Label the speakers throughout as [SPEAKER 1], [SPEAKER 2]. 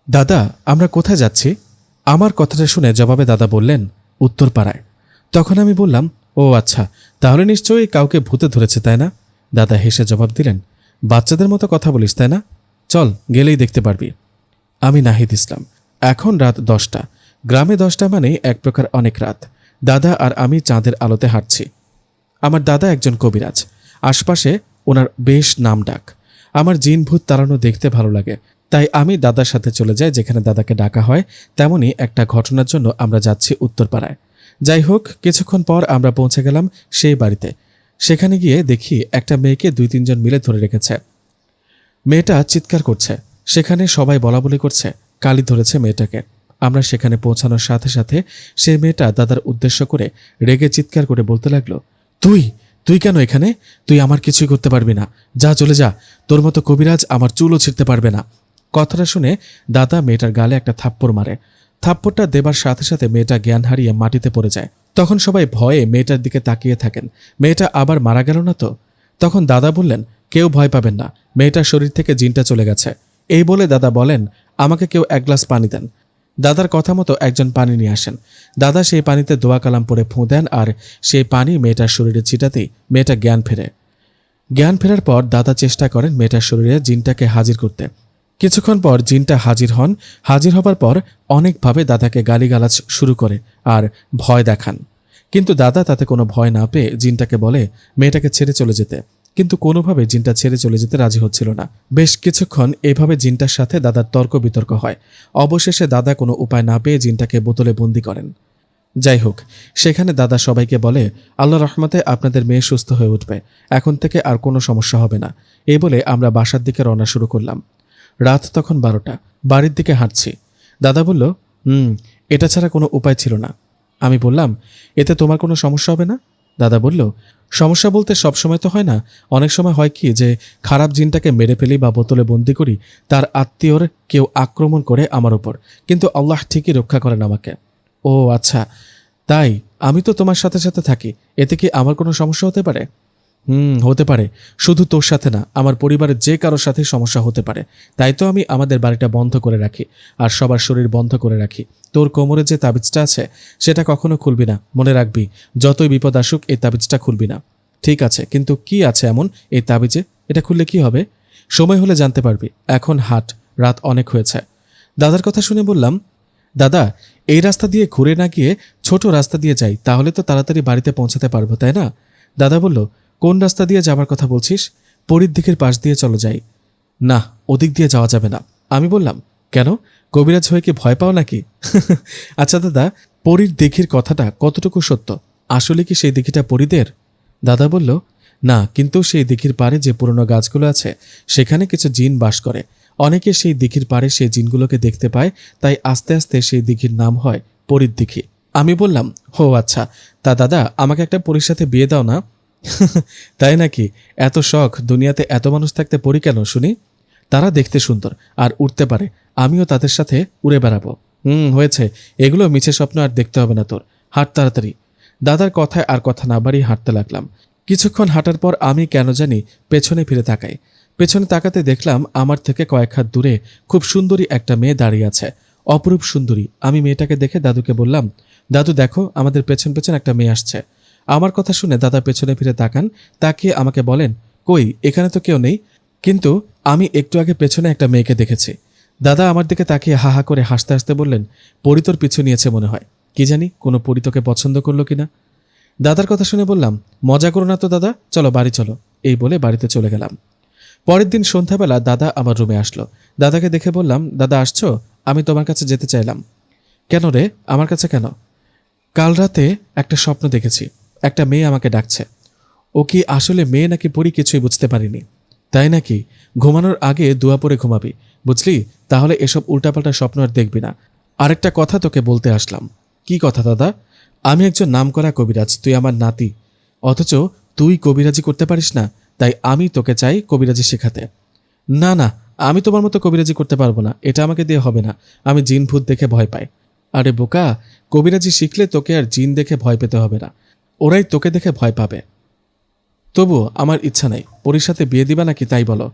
[SPEAKER 1] দাদা, আমরা কোথায় যাচ্ছি? আমার কথাটা শুনে জবাবে দাদা বললেন, উত্তরপাড়ায়। তখন আমি বললাম, ও আচ্ছা, তাহলে নিশ্চয়ই কাউকে ভূতে ধরেছে, তাই না? দাদা হেসে জবাব দিলেন, বাচ্চাদের মতো কথা বলিস, তাই না? চল, গেলেই দেখতে পারবি। আমি নাহিদ ইসলাম। এখন রাত 10টা। গ্রামে 10টা মানে এক প্রকার অনেক রাত। দাদা আর আমি চাঁদের আলোতে হাঁটছি। আমার দাদা একজন কবিরাজ। আশপাশে ওনার বেশ নাম ডাক। আমার জিন ভূত তাড়ানো দেখতে ভালো লাগে, তাই আমি দাদার সাথে চলে যাই যেখানে দাদাকে ডাকা হয়। তেমনি একটা ঘটনার জন্য আমরা যাচ্ছি উত্তরপাড়ায়। যাই হোক, কিছুক্ষণ পর আমরা পৌঁছে গেলাম সেই বাড়িতে। সেখানে গিয়ে দেখি একটা মেয়েকে 2-3 জন মিলে ধরে রেখেছে। মেয়েটা চিৎকার করছে। সেখানে সবাই বলাবলি করছে, কালি ধরেছে মেয়েটাকে। আমরা সেখানে পৌঁছানোর সাথে সাথে সেই মেয়েটা দাদার উদ্দেশ্য করে রেগে চিৎকার করে বলতে লাগলো, তুই তুই কেন এখানে? তুই আমার কিছুই করতে পারবি না, যা চলে যা। তোর মতো কবিরাজ আমার চুলও ছিঁড়তে পারবে না। কথাটা শুনে দাদা মেয়েটার গালে একটা থাপ্পড় মারে। থাপ্পড়টা দেবার সাথে সাথে মেয়েটা জ্ঞান হারিয়ে মাটিতে পড়ে যায়। তখন সবাই ভয়ে মেয়েটার দিকে তাকিয়ে থাকেন, মেয়েটা আবার মারা গেল না তো? তখন দাদা বললেন, কেউ ভয় পাবেন না, মেয়েটার শরীর থেকে জিনটা চলে গেছে। এই বলে দাদা বলেন, আমাকে কেউ 1 গ্লাস পানি দেন। দাদার কথা মতো একজন পানি নিয়ে আসেন। দাদা সেই পানিতে দোয়া কালাম পরে ফুঁ দেন, আর সেই পানি মেয়েটার শরীরে ছিটাতেই মেয়েটা জ্ঞান ফেরে। জ্ঞান ফেরার পর দাদা চেষ্টা করেন মেয়েটার শরীরে জিনটাকে হাজির করতে। কিছুক্ষণ পর জিনটা হাজির হন। হাজির হবার পর অনেকভাবে দাদাকে গালিগালাজ শুরু করে আর ভয় দেখান। কিন্তু দাদা তাতে কোনো ভয় না পেয়ে জিনটাকে বলে মেয়েটাকে ছেড়ে চলে যেতে। কিন্তু কোনোভাবে জিনটা ছেড়ে চলে যেতে রাজি হচ্ছিল না। বেশ কিছুক্ষণ এভাবে জিনটার সাথে দাদার তর্ক বিতর্ক হয়। অবশেষে দাদা কোনো উপায় না পেয়ে জিনটাকে বোতলে বন্দি করেন। যাই হোক, সেখানে দাদা সবাইকে বলে, আল্লাহ রহমতে আপনাদের মেয়ে সুস্থ হয়ে উঠবে, এখন থেকে আর কোনো সমস্যা হবে না। এই বলে আমরা বাসার দিকে রওনা শুরু করলাম। রাত তখন 12টা। বাড়ির দিকে হাঁটছি। দাদা বলল, এটা ছাড়া কোনো উপায় ছিল না। আমি বললাম, এতে তোমার কোনো সমস্যা হবে না? দাদা বলল, সমস্যা বলতে সব সময় তো হয় না। অনেক সময় হয় কি যে খারাপ জিনটাকে মেরে ফেলি বা বোতলে বন্দি করি, তার আত্মীয়র কেউ আক্রমণ করে আমার উপর, কিন্তু আল্লাহ ঠিকই রক্ষা করেন আমাকে। ও আচ্ছা, তাই? আমি তো তোমার সাথে সাথে থাকি, এতে কি আমার কোনো সমস্যা হতে পারে? হতে পারে। শুধু তোর সাথে না, আমার পরিবারের যে কারোর সাথেই সমস্যা হতে পারে। তাই তো আমি আমাদের বাড়িটা বন্ধ করে রাখি আর সবার শরীর বন্ধ করে রাখি। তোর কোমরে যে তাবিজটা আছে সেটা কখনো খুলবি না, মনে রাখবি। যতই বিপদ আসুক এই তাবিজটা খুলবি না। ঠিক আছে, কিন্তু কি আছে এমন এই তাবিজে? এটা খুললে কি হবে? সময় হলে জানতে পারবি। এখন হাট, রাত অনেক হয়েছে। দাদার কথা শুনে বললাম, দাদা, এই রাস্তা দিয়ে ঘুরে না গিয়ে ছোট রাস্তা দিয়ে যাই, তাহলে তো তাড়াতাড়ি বাড়িতে পৌঁছাতে পারবো, তাই না? দাদা বলল, কোন রাস্তা দিয়ে যাবার কথা বলছিস? পরীর দিকের পাশ দিয়ে চলো যাই। না, ওদিক দিয়ে যাওয়া যাবে না। আমি বললাম, কেন? কবিরাজ হয়ে কি ভয় পাও নাকি? আচ্ছা দাদা, পরীর দিঘির কথাটা কতটুকু সত্য? আসলে কি সেই দিঘিটা পরীদের? দাদা বলল, না, কিন্তু সেই দিঘির পাড়ে যে পুরনো গাছগুলো আছে সেখানে কিছু জিন বাস করে। অনেকে সেই দিঘির পাড়ে সেই জিনগুলোকে দেখতে পায়, তাই আস্তে আস্তে সেই দিঘির নাম হয় পরীর দিঘি। আমি বললাম, হো আচ্ছা, তা দাদা আমাকে একটা পরীর সাথে বিয়ে দাও না। তাই নাকি? এত শখ, দুনিয়াতে এত মানুষ থাকতে পরী কেন শুনি? তারা দেখতে সুন্দর আর উড়তে পারে, আমিও তাদের সাথে উড়ে বেড়াবো। হয়েছে, এগুলো মিছে স্বপ্ন আর দেখতে হবে না তোর। হাঁট তাড়াতাড়ি। দাদার কথায় আর কথা না বাড়িয়ে হাঁটতে লাগলাম। কিছুক্ষণ হাঁটার পর আমি কেন জানি পেছনে ফিরে তাকাই। পেছনে তাকাতে দেখলাম আমার থেকে কয়েক হাত দূরে খুব সুন্দরী একটা মেয়ে দাঁড়িয়ে আছে, অপরূপ সুন্দরী। আমি মেয়েটাকে দেখে দাদুকে বললাম, দাদু দেখো, আমাদের পেছন পেছন একটা মেয়ে আসছে। আমার কথা শুনে দাদা পেছনে ফিরে তাকান, তাকিয়ে আমাকে বলেন, কই, এখানে তো কেউ নেই। কিন্তু আমি একটু আগে পেছনে একটা মেয়েকে দেখেছি। দাদা আমার দিকে তাকিয়ে হা হা করে হাসতে হাসতে বললেন, পরী তোর পিছু নিয়েছে মনে হয়। কি জানি কোনো পরী তোকে পছন্দ করলো কিনা। দাদার কথা শুনে বললাম, মজা করো না তো দাদা, চলো বাড়ি চলো। এই বলে বাড়িতে চলে গেলাম। পরের দিন সন্ধ্যাবেলা দাদা আমার রুমে আসলো। দাদাকে দেখে বললাম, দাদা আসছো? আমি তোমার কাছে যেতে চাইলাম। কেন রে, আমার কাছে কেন? কাল রাতে একটা স্বপ্ন দেখেছি, একটা মেয়ে আমাকে ডাকছে। ও কি আসলে মেয়ে নাকি পরী কিছুই বুঝতে পারিনি। তাই নাকি? ঘুমানোর আগে দোয়া পড়ে ঘুমাবি, বুঝলি? তাহলে এসব উল্টাপাল্টা স্বপ্ন আর দেখবি না। আরেকটা কথা তোকে বলতে আসলাম। কি কথা দাদা? আমি একজন নামকরা কবিরাজ, তুই আমার নাতি, অথচ তুই কবিরাজি করতে পারিস না। তাই আমি তোকে চাই কবিরাজি শেখাতে। না না, আমি তোমার মতো কবিরাজি করতে পারবো না, এটা আমাকে দিয়ে হবে না। আমি জিন ভূত দেখে ভয় পাই। আরে বোকা, কবিরাজি শিখলে তোকে আর জিন দেখে ভয় পেতে হবে না, ওরাই তোকে দেখে ভয় পাবে। তবুও আমার ইচ্ছা নেই। পরীর সাথে বিয়ে দিবা নাকি তাই বলো।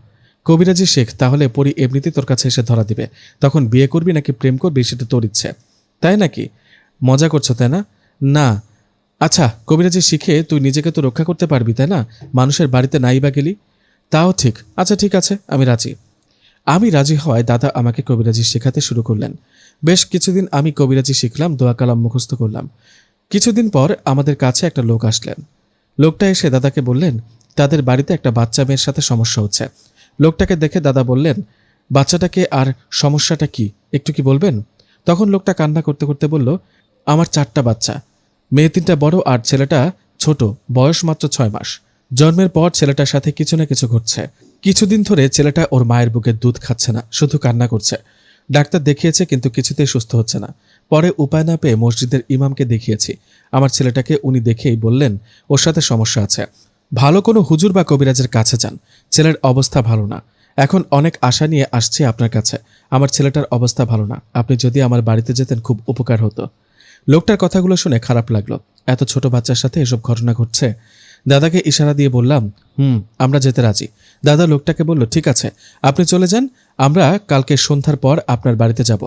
[SPEAKER 1] কবিরাজি শেখ, তাহলে পরি এমনিতেই তোর কাছে এসে ধরা দিবে। তখন বিয়ে করবি নাকি প্রেম করবি সেটা তোর ইচ্ছে। তাই নাকি? মজা করছো তাই না? না। আচ্ছা, কবিরাজি শিখে তুই নিজেকে তো রক্ষা করতে পারবি তাই না? মানুষের বাড়িতে নাই বা গেলি। তাও ঠিক। আচ্ছা ঠিক আছে, আমি রাজি। আমি রাজি হওয়ায় দাদা আমাকে কবিরাজি শেখাতে শুরু করলেন। বেশ কিছুদিন আমি কবিরাজি শিখলাম, দোয়া কালাম মুখস্থ করলাম। কিছুদিন পর আমাদের কাছে একটা লোক আসলেন। লোকটা এসে দাদাকে বললেন তাদের বাড়িতে একটা বাচ্চা মেয়ের সাথে সমস্যা হচ্ছে। লোকটাকে দেখে দাদা বললেন, বাচ্চাটাকে আর সমস্যাটা কি একটু কি বলবেন? তখন লোকটা কান্না করতে করতে বলল, আমার 4টা বাচ্চা, মেয়ে 3টা বড় আর ছেলেটা ছোট, বয়স মাত্র 6 মাস। জন্মের পর ছেলেটার সাথে কিছু না কিছু ঘটছে। কিছুদিন ধরে ছেলেটা ওর মায়ের বুকের দুধ খাচ্ছে না, শুধু কান্না করছে। ডাক্তার দেখিয়েছে কিন্তু কিছুতেই সুস্থ হচ্ছে না। পরে উপায় না পেয়ে মসজিদের ইমামকে দেখিয়েছি। আমার ছেলেটাকে উনি দেখেই বললেন ওর সাথে সমস্যা আছে, ভালো কোনো হুজুর বা কবিরাজের কাছে যান, ছেলের অবস্থা ভালো না। এখন অনেক আশা নিয়ে আসছি আপনার কাছে, আমার ছেলেটার অবস্থা ভালো না, আপনি যদি আমার বাড়িতে যেতেন খুব উপকার হতো। লোকটার কথাগুলো শুনে খারাপ লাগলো, এত ছোট বাচ্চার সাথে এসব ঘটনা ঘটছে। দাদাকে ইশারা দিয়ে বললাম, আমরা যেতে রাজি। দাদা লোকটাকে বলল, ঠিক আছে, আপনি চলে যান, আমরা কালকে সন্ধ্যার পর আপনার বাড়িতে যাব।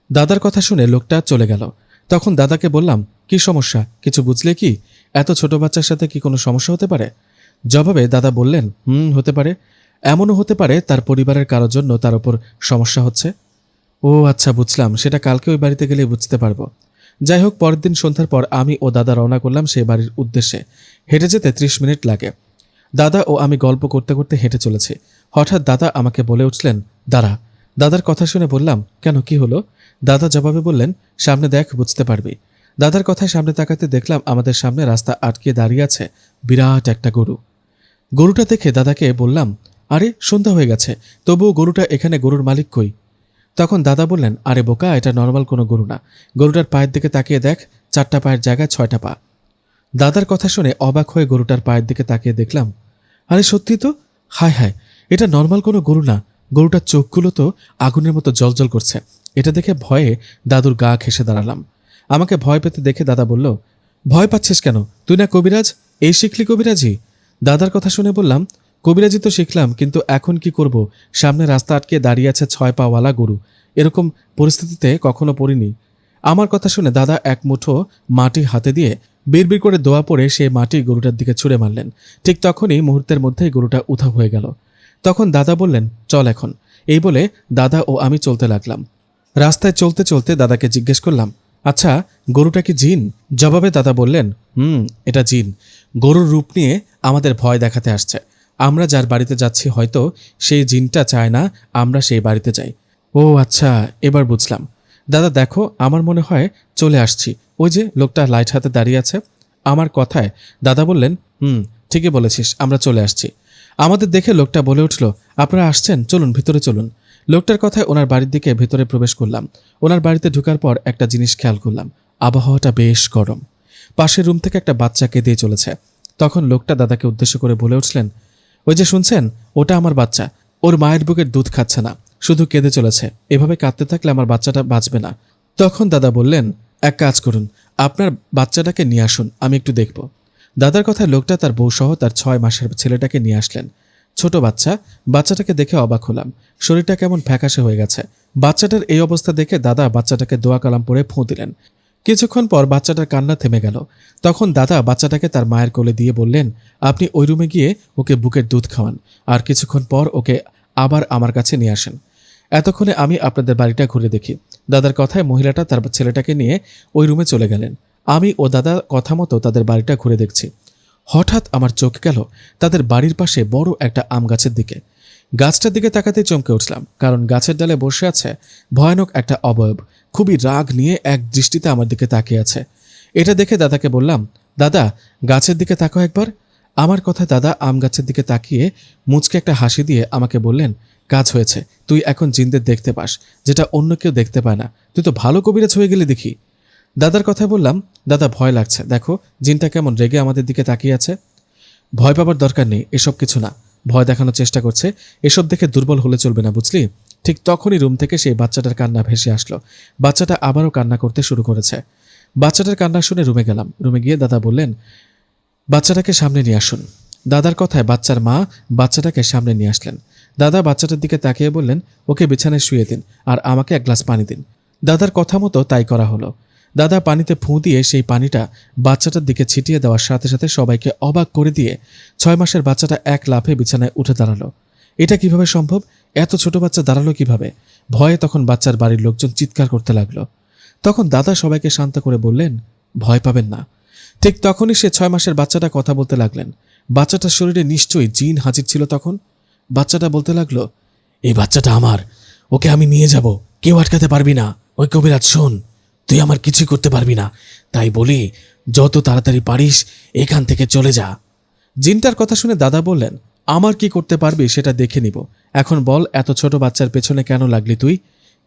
[SPEAKER 1] দাদার কথা শুনে লোকটা চলে গেল। তখন দাদাকে বললাম, কি সমস্যা, কিছু বুঝলে কি? এত ছোট বাচ্চার সাথে কি কোনো সমস্যা হতে পারে? জবাবে দাদা বললেন, হতে পারে। এমনও হতে পারে তার পরিবারের কারোর জন্য তার উপর সমস্যা হচ্ছে। ও আচ্ছা, বুঝলাম, সেটা কালকে ওই বাড়িতে গেলে বুঝতে পারবো। যাই হোক, পরের দিন সন্ধ্যার পর আমি ও দাদা রওনা করলাম সেই বাড়ির উদ্দেশ্যে। হেঁটে যেতে 30 মিনিট লাগে। দাদা ও আমি গল্প করতে করতে হেঁটে চলেছি। হঠাৎ দাদা আমাকে বলে উঠলেন, দাঁড়া। দাদার কথা শুনে বললাম, কেন, কি হলো? দাদা জবাবে বললেন, সামনে দেখ, বুঝতে পারবি। দাদার কথায় সামনে তাকাতে দেখলাম আমাদের সামনে রাস্তা আটকে দাঁড়িয়ে আছে বিরাট একটা গরু। গরুটা দেখে দাদাকে বললাম, আরে সন্ধ্যা হয়ে গেছে, তবুও গরুটা এখানে, গরুর মালিক কই? তখন দাদা বললেন, আরে বোকা, এটা নর্মাল কোনো গরু না, গরুটার পায়ের দিকে তাকিয়ে দেখ, 4টা পায়ের জায়গায় 6টা পা। দাদার কথা শুনে অবাক হয়ে গরুটার পায়ের দিকে তাকিয়ে দেখলাম, আরে সত্যি তো, হায় হায়, এটা নর্মাল কোনো গরু না, গরুটার চোখগুলো তো আগুনের মতো জ্বলজ্বল করছে। এটা দেখে ভয়ে দাদুর গা ঘেঁষে দাঁড়ালাম। আমাকে ভয় পেতে দেখে দাদা বলল, ভয় পাচ্ছিস কেন, তুই না কবিরাজ, এই শিখলি কবিরাজি? দাদার কথা শুনে বললাম, কবিরাজি তো শিখলাম, কিন্তু এখন কি করব? সামনে রাস্তা আটকে দাঁড়িয়ে আছে 6 পাওয়ালা গরু, এরকম পরিস্থিতিতে কখনো পড়িনি। আমার কথা শুনে দাদা এক মুঠো মাটি হাতে দিয়ে বিড়বিড় করে দোয়া পড়ে সেই মাটি গরুটার দিকে ছুঁড়ে মারলেন। ঠিক তখনই মুহূর্তের মধ্যেই গরুটা উধাও হয়ে গেল। তখন দাদা বললেন, চল এখন। এই বলে দাদা ও আমি চলতে লাগলাম। রাস্তায় চলতে চলতে দাদাকে জিজ্ঞেস করলাম, আচ্ছা, গরুটা কি জিন? জবাবে দাদা বললেন, এটা জিন। গরুর রূপ নিয়ে আমাদের ভয় দেখাতে আসছে। আমরা যার বাড়িতে যাচ্ছি হয়তো সেই জিনটা চায় না আমরা সেই বাড়িতে যাই। ও আচ্ছা, এবার বুঝলাম। দাদা দেখো, আমার মনে হয় চলে আসছি। ওই যে লোকটা লাইট হাতে দাঁড়িয়ে আছে। আমার কথায় দাদা বললেন, ঠিকই বলেছিস, আমরা চলে আসছি। আমাদের দেখে লোকটা বলে উঠল, আপনারা আসছেন, চলুন ভিতরে চলুন। লোকটার কথায় ওনার বাড়ির দিকে ভেতরে প্রবেশ করলাম। ওনার বাড়িতে ঢোকার পর একটা জিনিস খেয়াল করলাম, আবহাওয়াটা বেশ গরম। পাশের রুম থেকে একটা বাচ্চা কেঁদে চলেছে। তখন লোকটা দাদাকে উদ্দেশ্য করে বলে উঠলেন, ওই যে শুনছেন, ওটা আমার বাচ্চা, ওর মায়ের বুকের দুধ খাচ্ছে না, শুধু কেঁদে চলেছে, এভাবে কাঁদতে থাকলে আমার বাচ্চাটা বাঁচবে না। তখন দাদা বললেন, এক কাজ করুন, আপনার বাচ্চাটাকে নিয়ে আসুন, আমি একটু দেখব। দাদার কথায় লোকটা তার বউ সহ তার 6 মাসের ছেলেটাকে নিয়ে আসলেন। ছোট বাচ্চা, বাচ্চাটাকে দেখে অবাক হলাম, শরীরটা কেমন ফ্যাকাশে হয়ে গেছে। বাচ্চাটার এই অবস্থা দেখে দাদা বাচ্চাটাকে দোয়া কালাম পড়ে ফুঁ দিলেন। কিছুক্ষণ পর বাচ্চাটার কান্না থেমে গেল। তখন দাদা বাচ্চাটাকে তার মায়ের কোলে দিয়ে বললেন, আপনি ওই রুমে গিয়ে ওকে বুকের দুধ খাওয়ান, আর কিছুক্ষণ পর ওকে আবার আমার কাছে নিয়ে আসেন। এতক্ষণে আমি আপনাদের বাড়িটা ঘুরে দেখি। দাদার কথায় মহিলাটা তার ছেলেটাকে নিয়ে ওই রুমে চলে গেলেন। আমি ও দাদা কথা মতো তাদের বাড়িটা ঘুরে দেখছি। হঠাৎ আমার চোখ গেল তাদের বাড়ির পাশে বড় একটা আম গাছের দিকে। গাছটার দিকে তাকাতেই চমকে উঠলাম, কারণ গাছের ডালে বসে আছে ভয়ানক একটা অবয়ব, খুবই রাগ নিয়ে এক দৃষ্টিতে আমার দিকে তাকিয়ে আছে। এটা দেখে দাদাকে বললাম, দাদা গাছের দিকে তাকাও একবার। আমার কথা দাদা আম গাছের দিকে তাকিয়ে মুচকে একটা হাসি দিয়ে আমাকে বললেন, কাজ হয়েছে, তুই এখন জিনদের দেখতে পাস, যেটা অন্য কেউ দেখতে পায় না, তুই তো ভালো কবিরাজ হয়ে গেলি দেখি। দাদার কথা বললাম, দাদা ভয় লাগছে, দেখো জিনটা কেমন রেগে আমাদের দিকে তাকিয়ে আছে। ভয় পাবার দরকার নেই, এসব কিছু না, ভয় দেখানোর চেষ্টা করছে, এসব দেখে দুর্বল হলে চলবে না, বুঝলি? ঠিক তখনই রুম থেকে সেই বাচ্চাটার কান্না ভেসে আসলো। বাচ্চাটা আবারও কান্না করতে শুরু করেছে। বাচ্চাটার কান্না শুনে রুমে গেলাম। রুমে গিয়ে দাদা বললেন, বাচ্চাটাকে সামনে নিয়ে আসুন। দাদার কথায় বাচ্চার মা বাচ্চাটাকে সামনে নিয়ে আসলেন। দাদা বাচ্চাটার দিকে তাকিয়ে বললেন, ওকে বিছানায় শুয়ে দিন আর আমাকে এক গ্লাস পানি দিন। দাদার কথা মতো তাই করা হলো। দাদা পানিতে ফুঁ দিয়ে সেই পানিটা বাচ্চাটার দিকে ছিটিয়ে দেওয়ার সাথে সাথে সবাইকে অবাক করে দিয়ে 6 মাসের বাচ্চাটা এক লাফে বিছানায় উঠে দাঁড়ালো। এটা কিভাবে সম্ভব? এত ছোট বাচ্চা দাঁড়ালো কিভাবে? ভয়ে তখন বাচ্চার বাড়ির লোকজন চিৎকার করতে লাগলো। তখন দাদা সবাইকে শান্ত করে বললেন, ভয় পাবেন না। ঠিক তখনই সে 6 মাসের বাচ্চাটা কথা বলতে লাগলেন। বাচ্চাটার শরীরে নিশ্চয়ই জিন হাজির ছিল তখন। বাচ্চাটা বলতে লাগলো, এই বাচ্চাটা আমার, ওকে আমি নিয়ে যাব, কেউ আটকাতে পারবি না। ওই কবিরাজ, শোন, তুই আমার কিছুই করতে পারবি না, তাই বলি যত তাড়াতাড়ি পারিস এখান থেকে চলে যা। জিনটার কথা শুনে দাদা বললেন, আমার কি করতে পারবি সেটা দেখে নিব। এখন বল, এত ছোট বাচ্চার পেছনে কেন লাগলি তুই?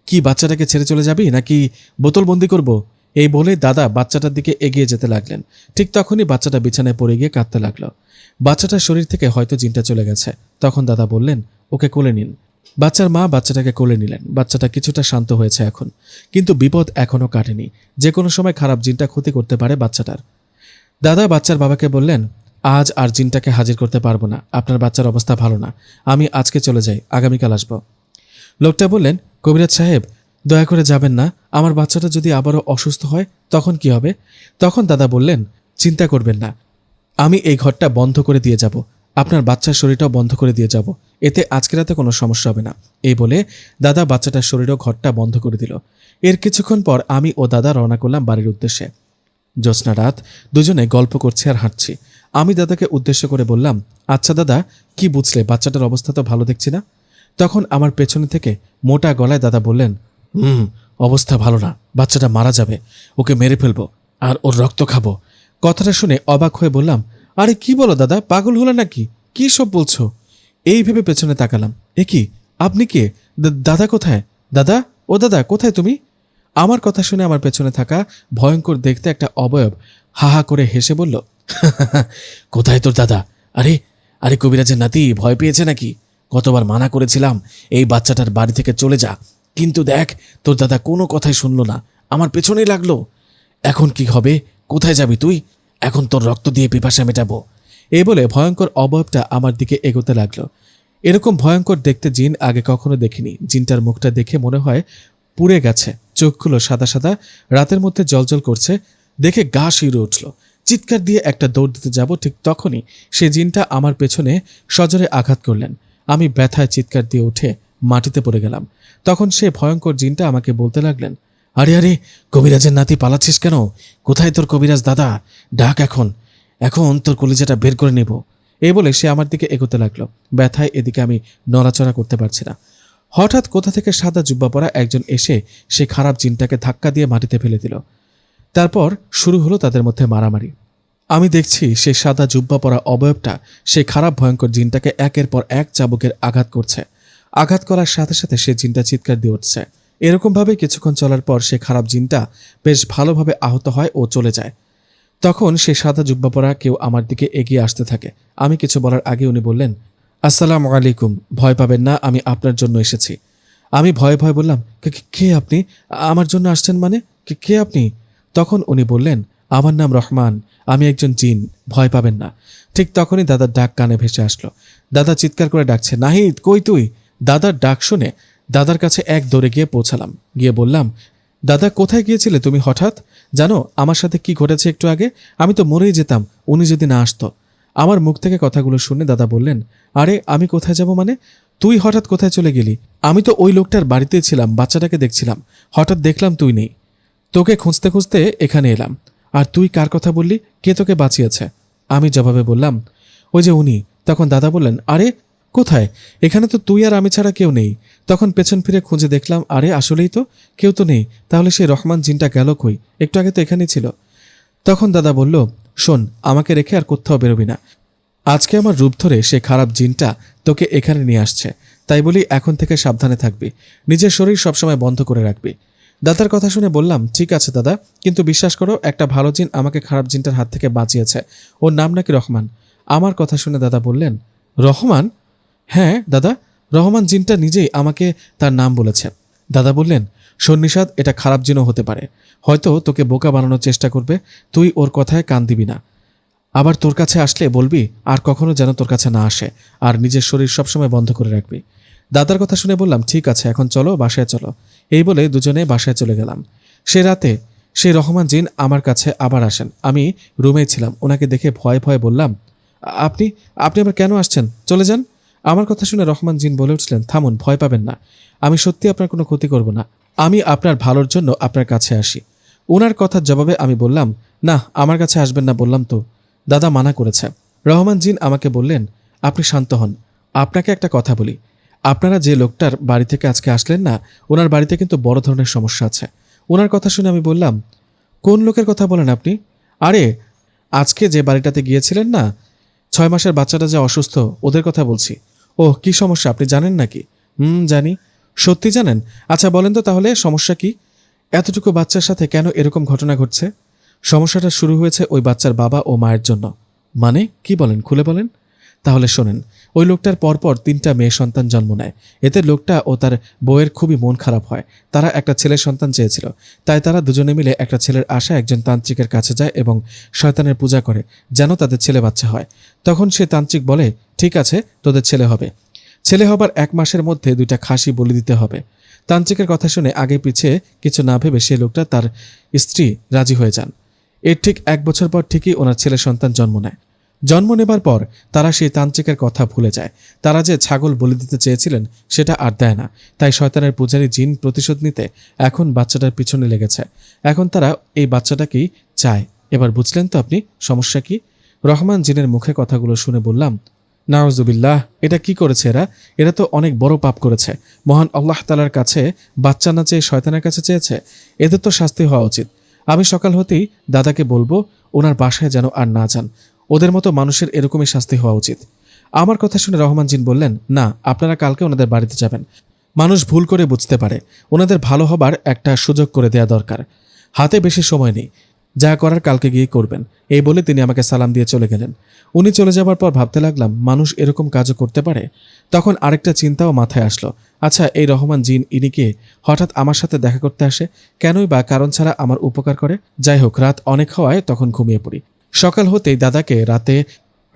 [SPEAKER 1] কি বাচ্চাটাকে ছেড়ে চলে যাবি নাকি বোতলবন্দি করব? এই বলে দাদা বাচ্চাটার দিকে এগিয়ে যেতে লাগলেন। ঠিক তখনই বাচ্চাটা বিছানায় পড়ে গিয়ে কাঁদতে লাগলো। বাচ্চাটার শরীর থেকে হয়তো জিনটা চলে গেছে। তখন দাদা বললেন, ওকে কোলে নিন। বাচ্চার মা বাচ্চাটাকে কোলে নিলেন। বাচ্চাটা কিছুটা শান্ত হয়েছে এখন, কিন্তু বিপদ এখনো কাটেনি। যে কোনো সময় খারাপ জিনটা ক্ষতি করতে পারে বাচ্চাটার। দাদা বাচ্চার বাবাকে বললেন, আজ আর জিনটাকে হাজির করতে পারবো না, আপনার বাচ্চার অবস্থা ভালো না, আমি আজকে চলে যাই, আগামীকাল আসব। লোকটা বললেন, কবিরাজ সাহেব, দয়া করে যাবেন না, আমার বাচ্চাটা যদি আবারও অসুস্থ হয় তখন কি হবে? তখন দাদা বললেন, চিন্তা করবেন না, আমি এই ঘরটা বন্ধ করে দিয়ে যাব, আপনার বাচ্চার শরীরটাও বন্ধ করে দিয়ে যাব, এতে আজকে রাতে কোনো সমস্যা হবে না। এই বলে দাদা বাচ্চাটার শরীরও ঘরটা বন্ধ করে দিল। এর কিছুক্ষণ পর আমি ও দাদা রওনা করলাম বাড়ির উদ্দেশ্যে। জ্যোৎস্না রাত, দুজনে গল্প করছি আর হাঁটছি। আমি দাদাকে উদ্দেশ্য করে বললাম, আচ্ছা দাদা, কি বুঝলে? বাচ্চাটার অবস্থা তো ভালো দেখছি না। তখন আমার পেছনে থেকে মোটা গলায় দাদা বললেন, অবস্থা ভালো না, বাচ্চাটা মারা যাবে, ওকে মেরে ফেলবো আর ওর রক্ত খাবো। কথাটা শুনে অবাক হয়ে বললাম, আরে কি বলো দাদা, পাগল হলো নাকি? কি সব বলছো? এই ভেবে পেছনে তাকালাম, এ কি, আপনি কে? দাদা কোথায়? দাদা, ও দাদা, কোথায় তুমি? আমার কথা শুনে আমার পেছনে থাকা ভয়ঙ্কর দেখতে একটা অবয়ব হা হা করে হেসে বলল, কোথায় তোর দাদা? আরে আরে কবিরাজের নাতি ভয় পেয়েছে নাকি? কতবার মানা করেছিলাম এই বাচ্চাটার বাড়ি থেকে চলে যা, কিন্তু দেখ, তোর দাদা কোনো কথাই শুনলো না, আমার পেছনেই লাগলো। এখন কি হবে? কোথায় যাবি তুই? এখন তোর রক্ত দিয়ে পিপাসা মেটাবো। এই বলে ভয়ঙ্কর অবয়বটা আমার দিকে এগোতে লাগলো। এরকম ভয়ঙ্কর দেখতে জিন আগে কখনো দেখিনি। জিনটার মুখটা দেখে মনে হয় পুড়ে গেছে, চোখগুলো সাদা সাদা, রাতের মধ্যে জলজল করছে। দেখে গা শিউরে উঠল। চিৎকার দিয়ে একটা দৌড় দিতে যাব, ঠিক তখনই সে জিনটা আমার পেছনে সজোরে আঘাত করলেন। আমি ব্যথায় চিৎকার দিয়ে উঠে মাটিতে পড়ে গেলাম। তখন সে ভয়ঙ্কর জিনটা আমাকে বলতে লাগলেন, আরে আরে, কবিরাজের নাতি পালাচ্ছিস কেন? কোথায় তোর কবিরাজ দাদা? ডাক, এখন এখন তোর কলিজাটা বের করে নেব। এই বলে সে আমার দিকে এগোতে লাগলো। ব্যথায় এদিকে আমি নড়াচড়া করতে পারছি না। হঠাৎ কোথা থেকে সাদা জুব্বা পরা একজন এসে সে খারাপ জিনটাকে ধাক্কা দিয়ে মাটিতে ফেলে দিল। তারপর শুরু হলো তাদের মধ্যে মারামারি। আমি দেখছি সেই সাদা জুব্বা পরা অবয়বটা সেই খারাপ ভয়ঙ্কর জিনটাকে একের পর এক চাবুকের আঘাত করছে। আঘাত করার সাথে সাথে সে জিনটা চিৎকার দিয়ে উঠছে। এরকমভাবে কিছুক্ষণ চলার পর সে খারাপ জিনটা বেশ ভালোভাবে আহত হয় ও চলে যায়। তখন সে সাদা জুব্বা পরা কেউ আমার দিকে এগিয়ে আসতে থাকে। আমি কিছু বলার আগে উনি বললেন, আসসালামু আলাইকুম, ভয় পাবেন না, আমি আপনার জন্য এসেছি। আমি ভয়ে ভয়ে বললাম, কে আপনি? আমার জন্য আসছেন মানে? কে আপনি? তখন উনি বললেন, আমার নাম রহমান, আমি একজন জিন, ভয় পাবেন না। ঠিক তখনই দাদার ডাক কানে ভেসে আসলো। দাদা চিৎকার করে ডাকছে, নাহিদ, কই তুই? দাদার ডাক শুনে দাদার কাছে এক দৌড়ে গিয়ে পৌঁছালাম। গিয়ে বললাম, দাদা, কোথায় গিয়েছিলে তুমি হঠাৎ? জানো আমার সাথে কি ঘটেছে একটু আগে? আমি তো মরেই যেতাম উনি যদি না আসতো। আমার মুখ থেকে কথাগুলো শুনে দাদা বললেন, আরে আমি কোথায় যাব মানে? তুই হঠাৎ কোথায় চলে গেলি? আমি তো ওই লোকটার বাড়িতেই ছিলাম, বাচ্চাটাকে দেখছিলাম, হঠাৎ দেখলাম তুই নেই। তোকে খুঁজতে খুঁজতে এখানে এলাম। আর তুই কার কথা বললি? কে তোকে বাঁচিয়েছে? আমি জবাবে বললাম, ওই যে উনি। তখন দাদা বললেন, আরে কোথায়? এখানে তো তুই আর আমি ছাড়া কেউ নেই। তখন পেছন ফিরে খুঁজে দেখলাম, আরে আসলেই তো কেউ তো নেই। তাহলে সেই রহমান জিনটা গেল কই? একটু আগে তো এখানেই ছিল। তখন দাদা বলল, শোন, আমাকে রেখে আর কোথাও বেরোবি না। আজকে আমার রূপ ধরে সে খারাপ জিনটা তোকে এখানে নিয়ে আসছে, তাই বলি এখন থেকে সাবধানে থাকবি, নিজের শরীর সবসময় বন্ধ করে রাখবি। দাদার কথা শুনে বললাম, ঠিক আছে দাদা, কিন্তু বিশ্বাস করো, একটা ভালো জিন আমাকে খারাপ জিনটার হাত থেকে বাঁচিয়েছে, ওর নাম নাকি রহমান। আমার কথা শুনে দাদা বললেন, রহমান? হ্যাঁ দাদা, রহমান জিনটা নিজেই আমাকে তার নাম বলেছে। দাদা বললেন, শোন নিশাদ, এটা খারাপ জিনও হতে পারে, হয়তো তোকে বোকা বানানোর চেষ্টা করবে, তুই ওর কথায় কান দিবি না। আবার তোর কাছে আসলে বলবি আর কখনো যেন তোর কাছে না আসে, আর নিজের শরীর সবসময় বন্ধ করে রাখবি। দাদার কথা শুনে বললাম, ঠিক আছে, এখন চলো, বাসায় চলো। এই বলে দুজনে বাসায় চলে গেলাম। সে রাতে সেই রহমান জিন আমার কাছে আবার আসেন। আমি রুমেই ছিলাম। ওনাকে দেখে ভয়ে ভয়ে বললাম, আপনি আপনি আবার কেন আসছেন? চলে যান। আমার কথা শুনে রহমান জিন বলে উঠলেন, থামুন, ভয় পাবেন না। আমি সত্যি আপনার কোনো ক্ষতি করব না। আমি আপনার ভালোর জন্য আপনার কাছে আসি। ওনার কথার জবাবে আমি বললাম, না, আমার কাছে আসবেন না বললাম তো। দাদা মানা করেছে। রহমান জিন আমাকে বললেন, আপনি শান্ত হন। আপনাকে একটা কথা বলি, আপনারা যে লোকটার বাড়ি থেকে আজকে আসলেন না, ওনার বাড়িতে কিন্তু বড় ধরনের সমস্যা আছে। ওনার কথা শুনে আমি বললাম, কোন লোকের কথা বলেন আপনি? আরে, আজকে যে বাড়িটাতে গিয়েছিলেন না, 6 মাসের বাচ্চাটা যে অসুস্থ, ওদের কথা বলছি। ওহ, কি সমস্যা আপনি জানেন নাকি? জানি। সত্যি জানেন? আচ্ছা বলেন তো তাহলে সমস্যা কি? এতটুকু বাচ্চার সাথে কেন এরকম ঘটনা ঘটছে? সমস্যাটা শুরু হয়েছে ওই বাচ্চার বাবা ও মায়ের জন্য। মানে কি বলেন, খুলে বলেন। তাহলে শোনেন, ওই লোকটার পরপর 3টা মেয়ে সন্তান জন্ম নেয়। এতে লোকটা ও তার বউয়ের খুবই মন খারাপ হয়। তারা একটা ছেলে সন্তান চেয়েছিল, তাই তারা দুজনে মিলে একটা ছেলের আশায় একজন তান্ত্রিকের কাছে যায় এবং শয়তানের পূজা করে যেন তাদের ছেলে বাচ্চা হয়। তখন সে তান্ত্রিক বলে, ঠিক আছে, তোদের ছেলে হবে। ছেলে হবার 1 মাসের মধ্যে 2টা খাসি বলি দিতে হবে। তান্ত্রিকের কথা শুনে আগে পিছে কিছু না ভেবে সে লোকটা তার স্ত্রী রাজি হয়ে যান। এর ঠিক 1 বছর পর ঠিকই ওনার ছেলে সন্তান জন্ম নেয়। জন্ম নেবার পর তারা সেই তান্ত্রিকের কথা ভুলে যায়। তারা যে ছাগল বলি দিতে চেয়েছিলেন সেটা আর দেয় না। তাই শয়তানের পূজারী জিন প্রতিশোধ নিতে এখন বাচ্চাটার পিছনে লেগেছে। এখন তারা এই বাচ্চাটাকেই চায়। এবার বুঝলেন তো আপনি সমস্যা কি? রহমান জিনের মুখে কথাগুলো শুনে বললাম, নাউজুবিল্লাহ, এটা কি করেছে এরা? এরা তো অনেক বড় পাপ করেছে। মহান আল্লাহ তাআলার কাছে বাচ্চা না চেয়ে শয়তানের কাছে চেয়েছে। এদের তো শাস্তি হওয়া উচিত। আমি সকাল হতেই দাদাকে বলবো ওনার বাসায় যেন আর না যান। ওদের মতো মানুষের এরকমই শাস্তি হওয়া উচিত। আমার কথা শুনে রহমান জিন বললেন, না, আপনারা কালকে ওনাদের বাড়িতে যাবেন। মানুষ ভুল করে বুঝতে পারে। ওনাদের ভালো হবার একটা সুযোগ করে দেয়া দরকার। হাতে বেশি সময় নেই। যা করার কালকে গিয়ে করবেন। এই বলে তিনি আমাকে সালাম দিয়ে চলে গেলেন। উনি চলে যাবার পর ভাবতে লাগলাম, মানুষ এরকম কাজও করতে পারে। তখন আরেকটা চিন্তাও মাথায় আসলো, আচ্ছা, এই রহমান জিন ইনি কে? হঠাৎ আমার সাথে দেখা করতে আসে কেনই বা? কারণ ছাড়া আমার উপকার করে? যাই হোক, রাত অনেক হওয়ায় তখন ঘুমিয়ে পড়ি। সকাল হতেই দাদাকে রাতে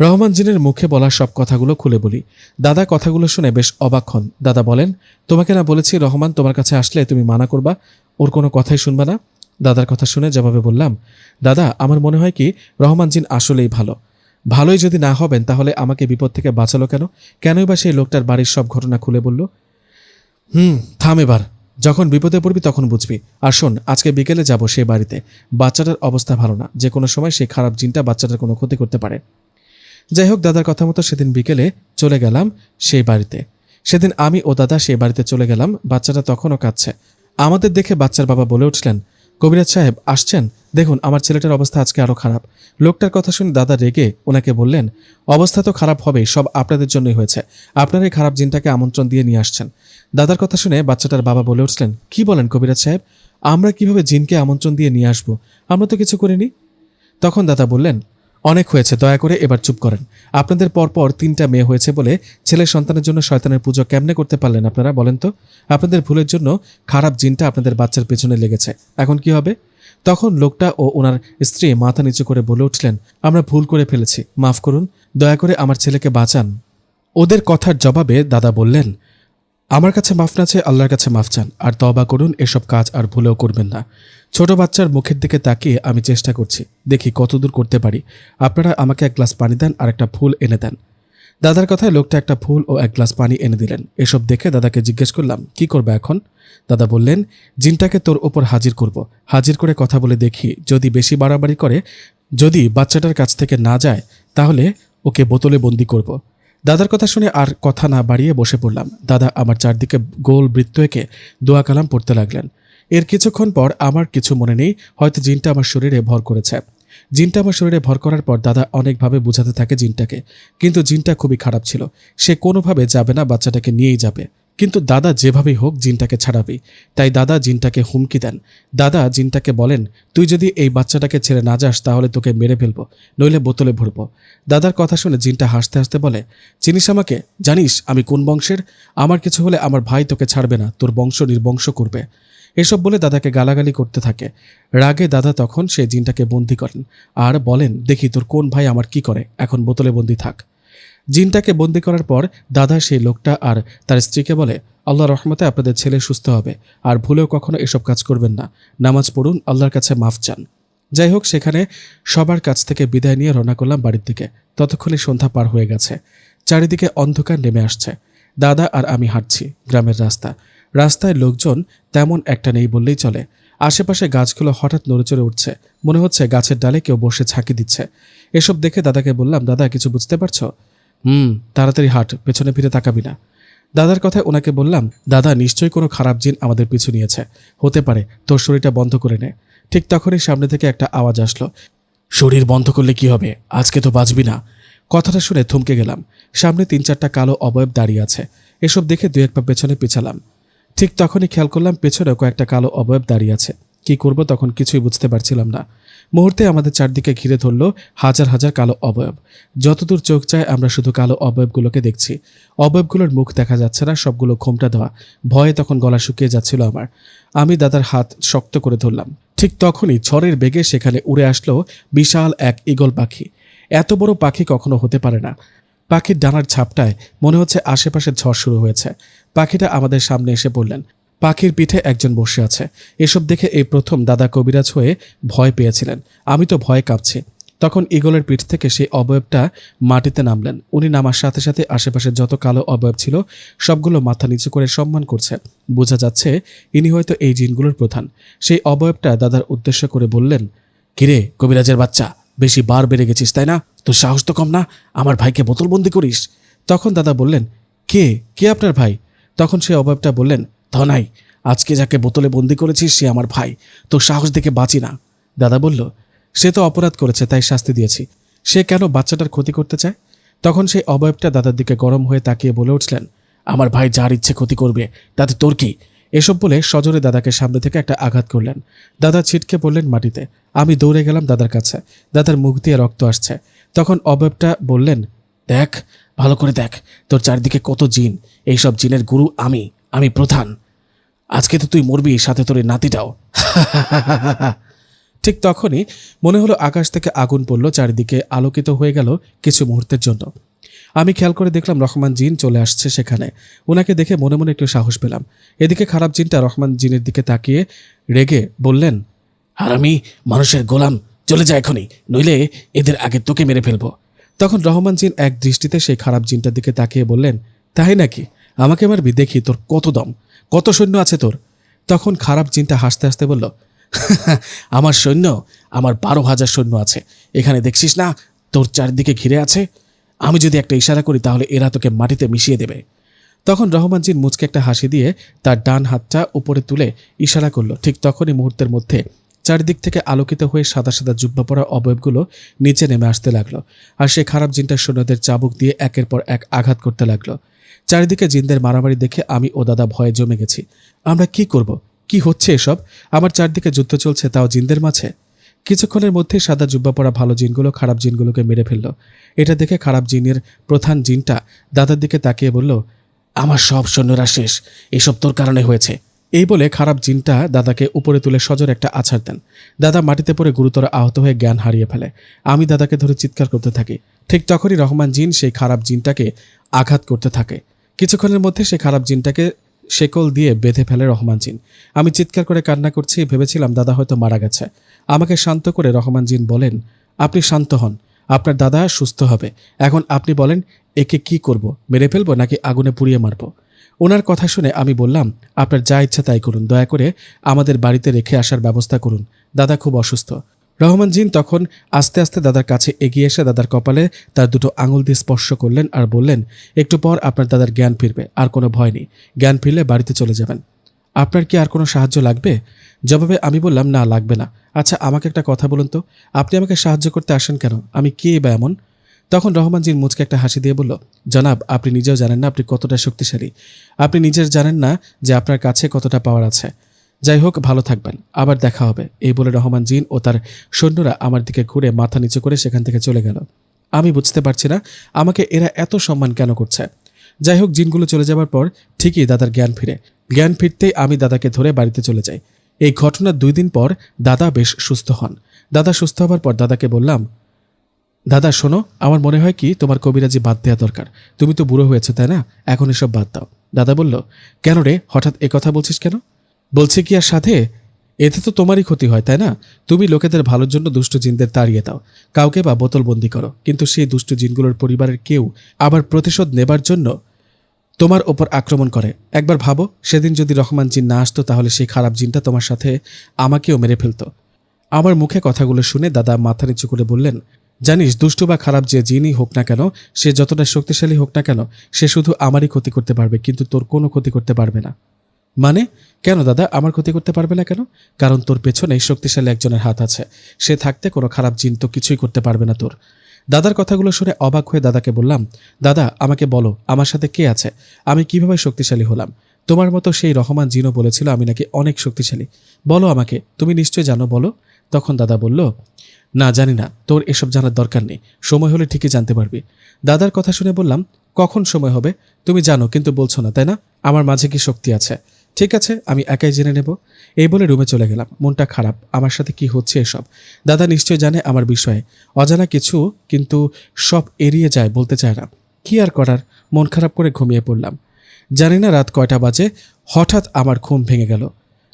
[SPEAKER 1] রহমান জিনের মুখে বলা সব কথাগুলো খুলে বলি। দাদা কথাগুলো শুনে বেশ অবাক হন। দাদা বলেন, তোমাকে না বলেছি রহমান তোমার কাছে আসলে তুমি মানা করবা, ওর কোনো কথাই শুনবা না? দাদার কথা শুনে জবাবে বললাম, দাদা, আমার মনে হয় কি রহমান জিন আসলেই ভালো। ভালোই যদি না হবেন তাহলে আমাকে বিপদ থেকে বাঁচালো কেন? কেনই বা সেই লোকটার বাড়ির সব ঘটনা খুলে বলল? থাম এবার। যখন বিপদে পড়বি তখন বুঝবি। আর শোন, আজকে বিকেলে যাব সেই বাড়িতে। বাচ্চাটার অবস্থা ভালো না। যে কোনো সময় সেই খারাপ জিনটা বাচ্চাটার কোনো ক্ষতি করতে পারে। যাই হোক, দাদার কথা মতো সেদিন বিকেলে চলে গেলাম সেই বাড়িতে। সেদিন আমি ও দাদা সেই বাড়িতে চলে গেলাম। বাচ্চাটা তখনও কাঁদছে। আমাদের দেখে বাচ্চার বাবা বলে উঠলেন, কবিরাজ সাহেব আসছেন, দেখুন আমার ছেলেটার অবস্থা আজকে আরো খারাপ। লোকটার কথা শুনে দাদা রেগে ওনাকে বললেন, অবস্থা তো খারাপ হবেই, সব আপনাদের জন্যই হয়েছে। আপনার এই খারাপ জিনটাকে আমন্ত্রণ দিয়ে নিয়ে আসছেন। দাদার কথা শুনে বাচ্চাটার বাবা বলে উঠলেন, কি বলেন কবিরাজ সাহেব? আমরা কিভাবে জিনকে আমন্ত্রণ দিয়ে নিয়ে আসবো? আমরা তো কিছু করিনি। তখন দাদা বললেন, অনেক হয়েছে, দয়া করে এবার চুপ করেন। আপনাদের পরপর 3টা মেয়ে হয়েছে বলে ছেলের সন্তানের জন্য শয়তানের পুজো কেমনে করতে পারলেন আপনারা, বলেন তো? আপনাদের ভুলের জন্য খারাপ জিনটা আপনাদের বাচ্চার পেছনে লেগেছে। এখন কি হবে? তখন লোকটা ও ওনার স্ত্রী মাথা নিচু করে বলে উঠলেন, আমরা ভুল করে ফেলেছি, মাফ করুন, দয়া করে আমার ছেলেকে বাঁচান। ওদের কথার জবাবে দাদা বললেন, আমার কাছে মাফ না চেয়ে আল্লাহর কাছে মাফ চান, আর তওবা করুন, এসব কাজ আর ভুলেও করবেন না। ছোট বাচ্চার মুখের দিকে তাকিয়ে আমি চেষ্টা করছি, দেখি কতদূর করতে পারি। আপনারা আমাকে 1 গ্লাস পানি দেন আর একটা ফুল এনে দেন। দাদার কথায় লোকটা একটা ফুল ও 1 গ্লাস পানি এনে দিলেন। এসব দেখে দাদাকে জিজ্ঞেস করলাম, কি করবে এখন? দাদা বললেন, জিনটাকে তোর ওপর হাজির করব। হাজির করে কথা বলে দেখি, যদি বেশি বাড়াবাড়ি করে, যদি বাচ্চাটার কাছ থেকে না যায়, তাহলে ওকে বোতলে বন্দি করব। দাদার কথা শুনে আর কথা না বাড়িয়ে বসে পড়লাম। দাদা আমার চারদিকে গোল বৃত্ত এঁকে দোয়া কালাম পড়তে লাগলেন। এর কিছুক্ষণ পর আমার কিছু মনে নেই, হয়তো জিনটা আমার শরীরে ভর করেছে। জিনটা আমার শরীরে ভর করার পর দাদা অনেকভাবে বোঝাতে থাকে জিনটাকে, কিন্তু জিনটা খুবই খারাপ ছিল। সে কোনোভাবে যাবে না, বাচ্চাটাকে নিয়েই যাবে। কিন্তু দাদা যেভাবেই হোক জিনটাকে ছাড়াবেই। তাই দাদা জিনটাকে হুমকি দেন। দাদা জিনটাকে বলেন, তুই যদি এই বাচ্চাটাকে ছেড়ে না যাস তাহলে তোকে মেরে ফেলবো, নইলে বোতলে ভরবো। দাদার কথা শুনে জিনটা হাসতে হাসতে বলে, চিনিস আমাকে? জানিস আমি কোন বংশের? আমার কিছু হলে আমার ভাই তোকে ছাড়বে না, তোর বংশ নির্বংশ করবে। এসব বলে দাদাকে গালাগালি করতে থাকে। রাগে দাদা তখন সেই জিনটাকে বন্দি করেন আর বলেন, দেখি তোর কোন ভাই আমার কি করে, এখন বোতলে বন্দি থাক। জিনটাকে বন্দি করার পর দাদা সেই লোকটা আর তার স্ত্রীকে বলে, আল্লাহর রহমতে আপনাদের ছেলে সুস্থ হবে, আর ভুলেও কখনো এসব কাজ করবেন না, নামাজ পড়ুন, আল্লাহর কাছে মাফ চান। যাই হোক, সেখানে সবার কাছ থেকে বিদায় নিয়ে রওনা করলাম বাড়ির দিকে। ততক্ষণে সন্ধ্যা পার হয়ে গেছে, চারিদিকে অন্ধকার নেমে আসছে। দাদা আর আমি হাঁটছি গ্রামের রাস্তায় লোকজন তেমন একটা নেই বললেই চলে। আশেপাশে গাছগুলো হঠাৎ নড়েচড়ে উঠছে, মনে হচ্ছে গাছের ডালে কেউ বসে ঝাঁকি দিচ্ছে। এসব দেখে দাদাকে বললাম, দাদা কিছু বুঝতে পারছো? তাড়াতাড়ি হাঁট, পেছনে ফিরে তাকাবি না। দাদার কথায় ওনাকে বললাম, দাদা নিশ্চয়ই কোনো খারাপ জিন আমাদের পিছু নিয়েছে, হতে পারে, তোর শরীরটা বন্ধ করে নে। ঠিক তখনই সামনে থেকে একটা আওয়াজ আসলো, শরীর বন্ধ করলে কি হবে, আজকে তো বাঁচবি না। কথাটা শুনে থমকে গেলাম। সামনে 3-4টা কালো অবয়ব দাঁড়িয়ে আছে। এসব দেখে 2-1 পা পেছনে পিছালাম। ঠিক তখনই খেয়াল করলাম পেছনে কয়েকটা কালো অবয়ব দাঁড়িয়ে আছে। কি করব তখন কিছুই বুঝতে পারছিলাম না। মুহূর্তে আমাদের চারদিকে ঘিরে ধরল হাজার হাজার কালো অবয়ব। যতদূর চোখ যায় আমরা শুধু কালো অবয়বগুলোকে দেখছি। অবয়বগুলোর মুখ দেখা যাচ্ছে না, সবগুলো ঘোমটা দেওয়া। ভয়ে তখন গলা শুকিয়ে যাচ্ছিল আমার। আমি দাদার হাত শক্ত করে ধরলাম। ঠিক তখনই ঝড়ের বেগে সেখানে উড়ে আসলো বিশাল এক ঈগল পাখি। এত বড় পাখি কখনো হতে পারে না। পাখির ডানার ছাপটায় মনে হচ্ছে আশেপাশে ঝড় শুরু হয়েছে। পাখিটা আমাদের সামনে এসে পড়লেন। পাখির পিঠে একজন বসে আছে। এসব দেখে এই প্রথম দাদা কবিরাজ হয়ে ভয় পেয়েছিলেন। আমি তো ভয়ে কাঁপছি। তখন ঈগলের পিঠ থেকে সেই অবয়বটা মাটিতে নামলেন। উনি নামার সাথে সাথে আশেপাশে যত কালো অবয়ব ছিল সবগুলো মাথা নিচু করে সম্মান করছে। বোঝা যাচ্ছে ইনি হয়তো এই জিনগুলোর প্রধান। সেই অবয়বটা দাদার উদ্দেশ্য করে বললেন, কিরে কবিরাজের বাচ্চা, বেশি বার বেড়ে গেছিস তাই না? তোর সাহস তো কম না, আমার ভাইকে বোতলবন্দি করিস। তখন দাদা বললেন, কে কে আপনার ভাই? তখন সেই অবয়বটা বললেন, ধনাই, আজকে যাকে বোতলে বন্দি করেছিস সে আমার ভাই, তোর সাহস দেখে বাঁচি না। দাদা বলল, সে তো অপরাধ করেছে তাই শাস্তি দিয়েছি, সে কেন বাচ্চাটার ক্ষতি করতে চায়? তখন সেই অবয়বটা দাদার দিকে গরম হয়ে তাকিয়ে বলে উঠলেন, আমার ভাই যার ইচ্ছে ক্ষতি করবে, তাতে তোর কি? এসব বলে সজোরে দাদাকে সামনে থেকে একটা আঘাত করলেন। দাদা ছিটকে পড়লেন মাটিতে। আমি দৌড়ে গেলাম দাদার কাছে। দাদার মুখ দিয়ে রক্ত আসছে। তখন অবয়বটা বললেন, দেখ, ভালো করে দেখ, তোর চারদিকে কত জিন। এইসব জিনের গুরু আমি প্রধান। আজকে তো তুই মরবি, সাথে তোর নাতিটাও। ঠিক তখনই মনে হলো আকাশ থেকে আগুন পড়ল, চারিদিকে আলোকিত হয়ে গেল কিছু মুহূর্তের জন্য। আমি খেয়াল করে দেখলাম রহমান জিন চলে আসছে সেখানে। ওনাকে দেখে মনে মনে একটু সাহস পেলাম। এদিকে খারাপ জিনটা রহমান জিনের দিকে তাকিয়ে রেগে বললেন, হারামি মানুষের গোলাম, চলে যায় এখনই, নইলে এদের আগে তোকে মেরে ফেলবো। তখন রহমান জিন এক দৃষ্টিতে সেই খারাপ জিনটার দিকে তাকিয়ে বললেন, তাই নাকি? আমাকে মারবি, দেখি তোর কত দম, কত সৈন্য আছে তোর। তখন খারাপ জিনটা হাসতে হাসতে বলল, আমার সৈন্য, আমার 12,000 সৈন্য আছে। এখানে দেখছিস না তোর চারদিকে ঘিরে আছে? আমি যদি একটা ইশারা করি তাহলে এরা তোকে মাটিতে মিশিয়ে দেবে। তখন রহমান জিন মুচকে একটা হাসি দিয়ে তার ডান হাতটা উপরে তুলে ইশারা করলো। ঠিক তখনই মুহূর্তের মধ্যে চারিদিক থেকে আলোকিত হয়ে সাদা সাদা জুব্বা পরা অবয়বগুলো নিচে নেমে আসতে লাগলো। আর সে খারাপ জিনটার সৈন্যদের চাবুক দিয়ে একের পর এক আঘাত করতে লাগলো। চারিদিকে জিনদের মারামারি দেখে আমি ও দাদা ভয়ে জমে গেছি। আমরা কি করব? কি হচ্ছে এসব? আমার চারদিকে যুদ্ধ চলছে, তাও জিনদের মাঝে। কিছুক্ষণের মধ্যে সাদা জুব্বা পরা ভালো জিনগুলো খারাপ জিনগুলোকে মেরে ফেলল। এটা দেখে খারাপ জিনের প্রধান জিনটা দাদার দিকে তাকিয়ে বলল, আমার সব সৈন্যরা শেষ, এসব তোর কারণে হয়েছে। এই বলে খারাপ জিনটা দাদাকে উপরে তুলে সজোর একটা আছাড় দেন। দাদা মাটিতে পড়ে গুরুতর আহত হয়ে জ্ঞান হারিয়ে ফেলে। আমি দাদাকে ধরে চিৎকার করতে থাকি। ঠিক তখনই রহমান জিন সেই খারাপ জিনটাকে আঘাত করতে থাকে। কিছুক্ষণের মধ্যে সেই খারাপ জিনটাকে শেকল দিয়ে বেঁধে ফেলে রহমান জিন। আমি চিৎকার করে কান্না করছি, ভেবেছিলাম দাদা হয়তো মারা গেছে। আমাকে শান্ত করে রহমান জিন বলেন, আপনি শান্ত হন, আপনার দাদা সুস্থ হবে। এখন আপনি বলেন, একে কি করব? মেরে ফেলবো নাকি আগুনে পুড়িয়ে মারব? ওনার কথা শুনে আমি বললাম, আপনার যা ইচ্ছা তাই করুন, দয়া করে আমাদের বাড়িতে রেখে আসার ব্যবস্থা করুন, দাদা খুব অসুস্থ। রহমান জিন তখন আস্তে আস্তে দাদার কাছে এগিয়ে এসে দাদার কপালে তার দুটো আঙুল দিয়ে স্পর্শ করলেন আর বললেন, একটু পর আপনার দাদার জ্ঞান ফিরবে, আর কোনো ভয় নেই, জ্ঞান ফিরলে বাড়িতে চলে যাবেন। আপনার কি আর কোনো সাহায্য লাগবে? জবাবে আমি বললাম, না লাগবে না। আচ্ছা আমাকে একটা কথা বলুন তো, আপনি আমাকে সাহায্য করতে আসেন কেন? আমি কে বা এমন? তখন রহমান জিন মুচকে একটা হাসি দিয়ে বলল, জনাব, আপনি নিজেও জানেন না আপনি কতটা শক্তিশালী। আপনি নিজের জানেন না যে আপনার কাছে কতটা পাওয়ার আছে। যাই হোক, ভালো থাকবেন, আবার দেখা হবে। এই বলে রহমান জিন ও তার সৈন্যরা আমার দিকে ঘুরে মাথা নিচু করে সেখান থেকে চলে গেল। আমি বুঝতে পারছি না আমাকে এরা এত সম্মান কেন করছে। যাই হোক, জিনগুলো চলে যাবার পর ঠিকই দাদার জ্ঞান ফিরে। জ্ঞান ফিরতেই আমি দাদাকে ধরে বাড়িতে চলে যাই। এই ঘটনার 2 দিন পর দাদা বেশ সুস্থ হন। দাদা সুস্থ হবার পর দাদাকে বললাম, দাদা শোনো, আমার মনে হয় কি তোমার কবিরাজি বাদ দেওয়া দরকার। তুমি তো বুড়ো হয়েছো, তাই না? এখন এসব বাদ দাও। দাদা বলল, কেন রে, হঠাৎ এ কথা বলছিস কেন? বলছে কি আর সাথে, এতে তো তোমারই ক্ষতি হয়, তাই না? তুমি লোকেদের ভালোর জন্য দুষ্ট জিনদের তাড়িয়ে দাও, কাউকে বা বোতলবন্দি করো, কিন্তু সেই দুষ্ট জিনগুলোর পরিবারের কেউ আবার প্রতিশোধ নেবার জন্য তোমার ওপর আক্রমণ করে। একবার ভাবো, সেদিন যদি রহমান জিন না আসতো, তাহলে সেই খারাপ জিনটা তোমার সাথে আমাকেও মেরে ফেলতো। আমার মুখে কথাগুলো শুনে দাদা মাথা নিচু করে বললেন, জানিস, দুষ্ট বা খারাপ যে জিনই হোক না কেন, সে যতটা শক্তিশালী হোক না কেন, সে শুধু আমারই ক্ষতি করতে পারবে, কিন্তু তোর কোনো ক্ষতি করতে পারবে না। মানে? কেন দাদা, আমার ক্ষতি করতে পারবে না কেন? কারণ তোর পেছনে শক্তিশালী একজনের হাত আছে। সে থাকতে কোনো খারাপ জিন তো কিছুই করতে পারবে না তোর। দাদার কথাগুলো শুনে অবাক হয়ে দাদাকে বললাম, দাদা আমাকে বলো, আমার সাথে কে আছে? আমি কিভাবে শক্তিশালী হলাম? তোমার মতো সেই রহমান জিনও বলেছিল আমি নাকি অনেক শক্তিশালী। বলো আমাকে, তুমি নিশ্চয় জানো, বলো। তখন দাদা বলল, না জানি না, তোর এসব জানার দরকার নেই, সময় হলে ঠিকই জানতে পারবি। দাদার কথা শুনে বললাম, কখন সময় হবে? তুমি জানো কিন্তু বলছো না, তাই না? আমার মাঝে কি শক্তি আছে? ঠিক আছে, আমি একাই জেনে নেব। এই বলে রুমে চলে গেলাম। মনটা খারাপ, আমার সাথে কি হচ্ছে এসব। দাদা নিশ্চয় জানে আমার বিষয়ে, অজানা কিছু, কিন্তু সব এড়িয়ে যায়, বলতে চায় না। কি আর করার, মন খারাপ করে ঘুমিয়ে পড়লাম। জানি না রাত কয়টা বাজে, হঠাৎ আমার ঘুম ভেঙে গেল।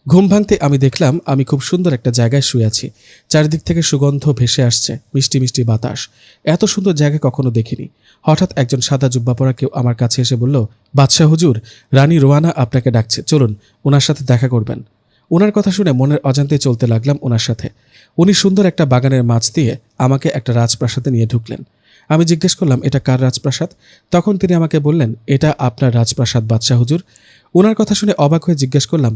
[SPEAKER 1] ঘুম ভাঙতে আমি দেখলাম আমি খুব সুন্দর একটা জায়গায় শুয়ে আছি। চারিদিক থেকে সুগন্ধ ভেসে আসছে, মিষ্টি মিষ্টি বাতাস। এত সুন্দর জায়গা কখনো দেখিনি। হঠাৎ একজন সাদা জুব্বা পরা কেউ আমার কাছে এসে বলল, বাদশাহ হুজুর, রানী রোয়ানা আপনাকে ডাকছে, চলুন ওনার সাথে দেখা করবেন। ওনার কথা শুনে মনের অজান্তে চলতে লাগলাম ওনার সাথে। উনি সুন্দর একটা বাগানের মাঝ দিয়ে আমাকে একটা রাজপ্রাসাদে নিয়ে ঢুকলেন। আমি জিজ্ঞেস করলাম, এটা কার রাজপ্রাসাদ? তখন তিনি আমাকে বললেন, এটা আপনার রাজপ্রাসাদ বাদশাহ হুজুর। ওনার কথা শুনে অবাক হয়ে জিজ্ঞেস করলাম,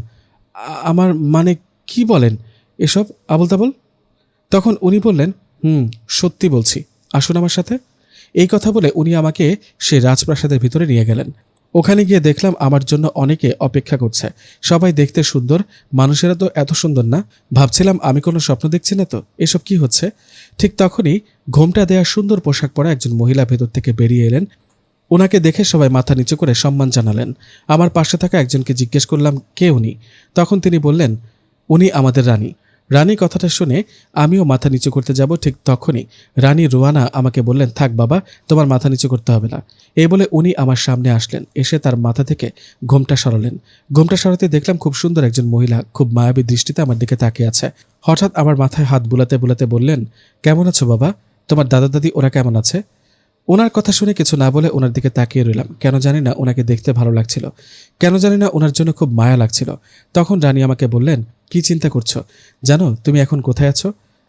[SPEAKER 1] আমার মানে কি বলেন এসব আবোল তাবোল? তখন উনি বললেন, সত্যি বলছি, আসুন আমার সাথে। এই কথা বলে উনি আমাকে সে রাজপ্রাসাদের ভিতরে নিয়ে গেলেন। ওখানে গিয়ে দেখলাম আমার জন্য অনেকে অপেক্ষা করছে। সবাই দেখতে সুন্দর, মানুষেরা তো এত সুন্দর না। ভাবছিলাম আমি কোনো স্বপ্ন দেখছি না তো, এসব কি হচ্ছে। ঠিক তখনই ঘোমটা দেয়া সুন্দর পোশাক পরা একজন মহিলা ভেতর থেকে বেরিয়ে এলেন। ওনাকে দেখে সবাই মাথা নিচু করে সম্মান জানালেন। আমার পাশে থাকা একজনকে জিজ্ঞেস করলাম, কে উনি? তখন তিনি বললেন, উনি আমাদের রানী। রানী কথাটা শুনে আমিও মাথা নিচু করতে যাব, ঠিক তখনই রানী রোয়ানা আমাকে বললেন, থাক বাবা, তোমার মাথা নিচু করতে হবে না। এই বলে উনি আমার সামনে আসলেন, এসে তার মাথা থেকে ঘোমটা সরালেন। ঘোমটা সরাতে দেখলাম খুব সুন্দর একজন মহিলা খুব মায়াবী দৃষ্টিতে আমার দিকে তাকিয়ে আছে। হঠাৎ আমার মাথায় হাত বুলাতে বুলাতে বললেন, কেমন আছো বাবা? তোমার দাদা দাদি ওরা কেমন আছে? ওনার কথা শুনে কিছু না বলে ওনার দিকে তাকিয়ে রইলাম। কেন জানি না ওনাকে দেখতে ভালো লাগছিল, কেন জানি না ওনার জন্য খুব মায়া লাগছিল। তখন রানী আমাকে বললেন, কি চিন্তা করছো? জানো তুমি এখন কোথায় আছো?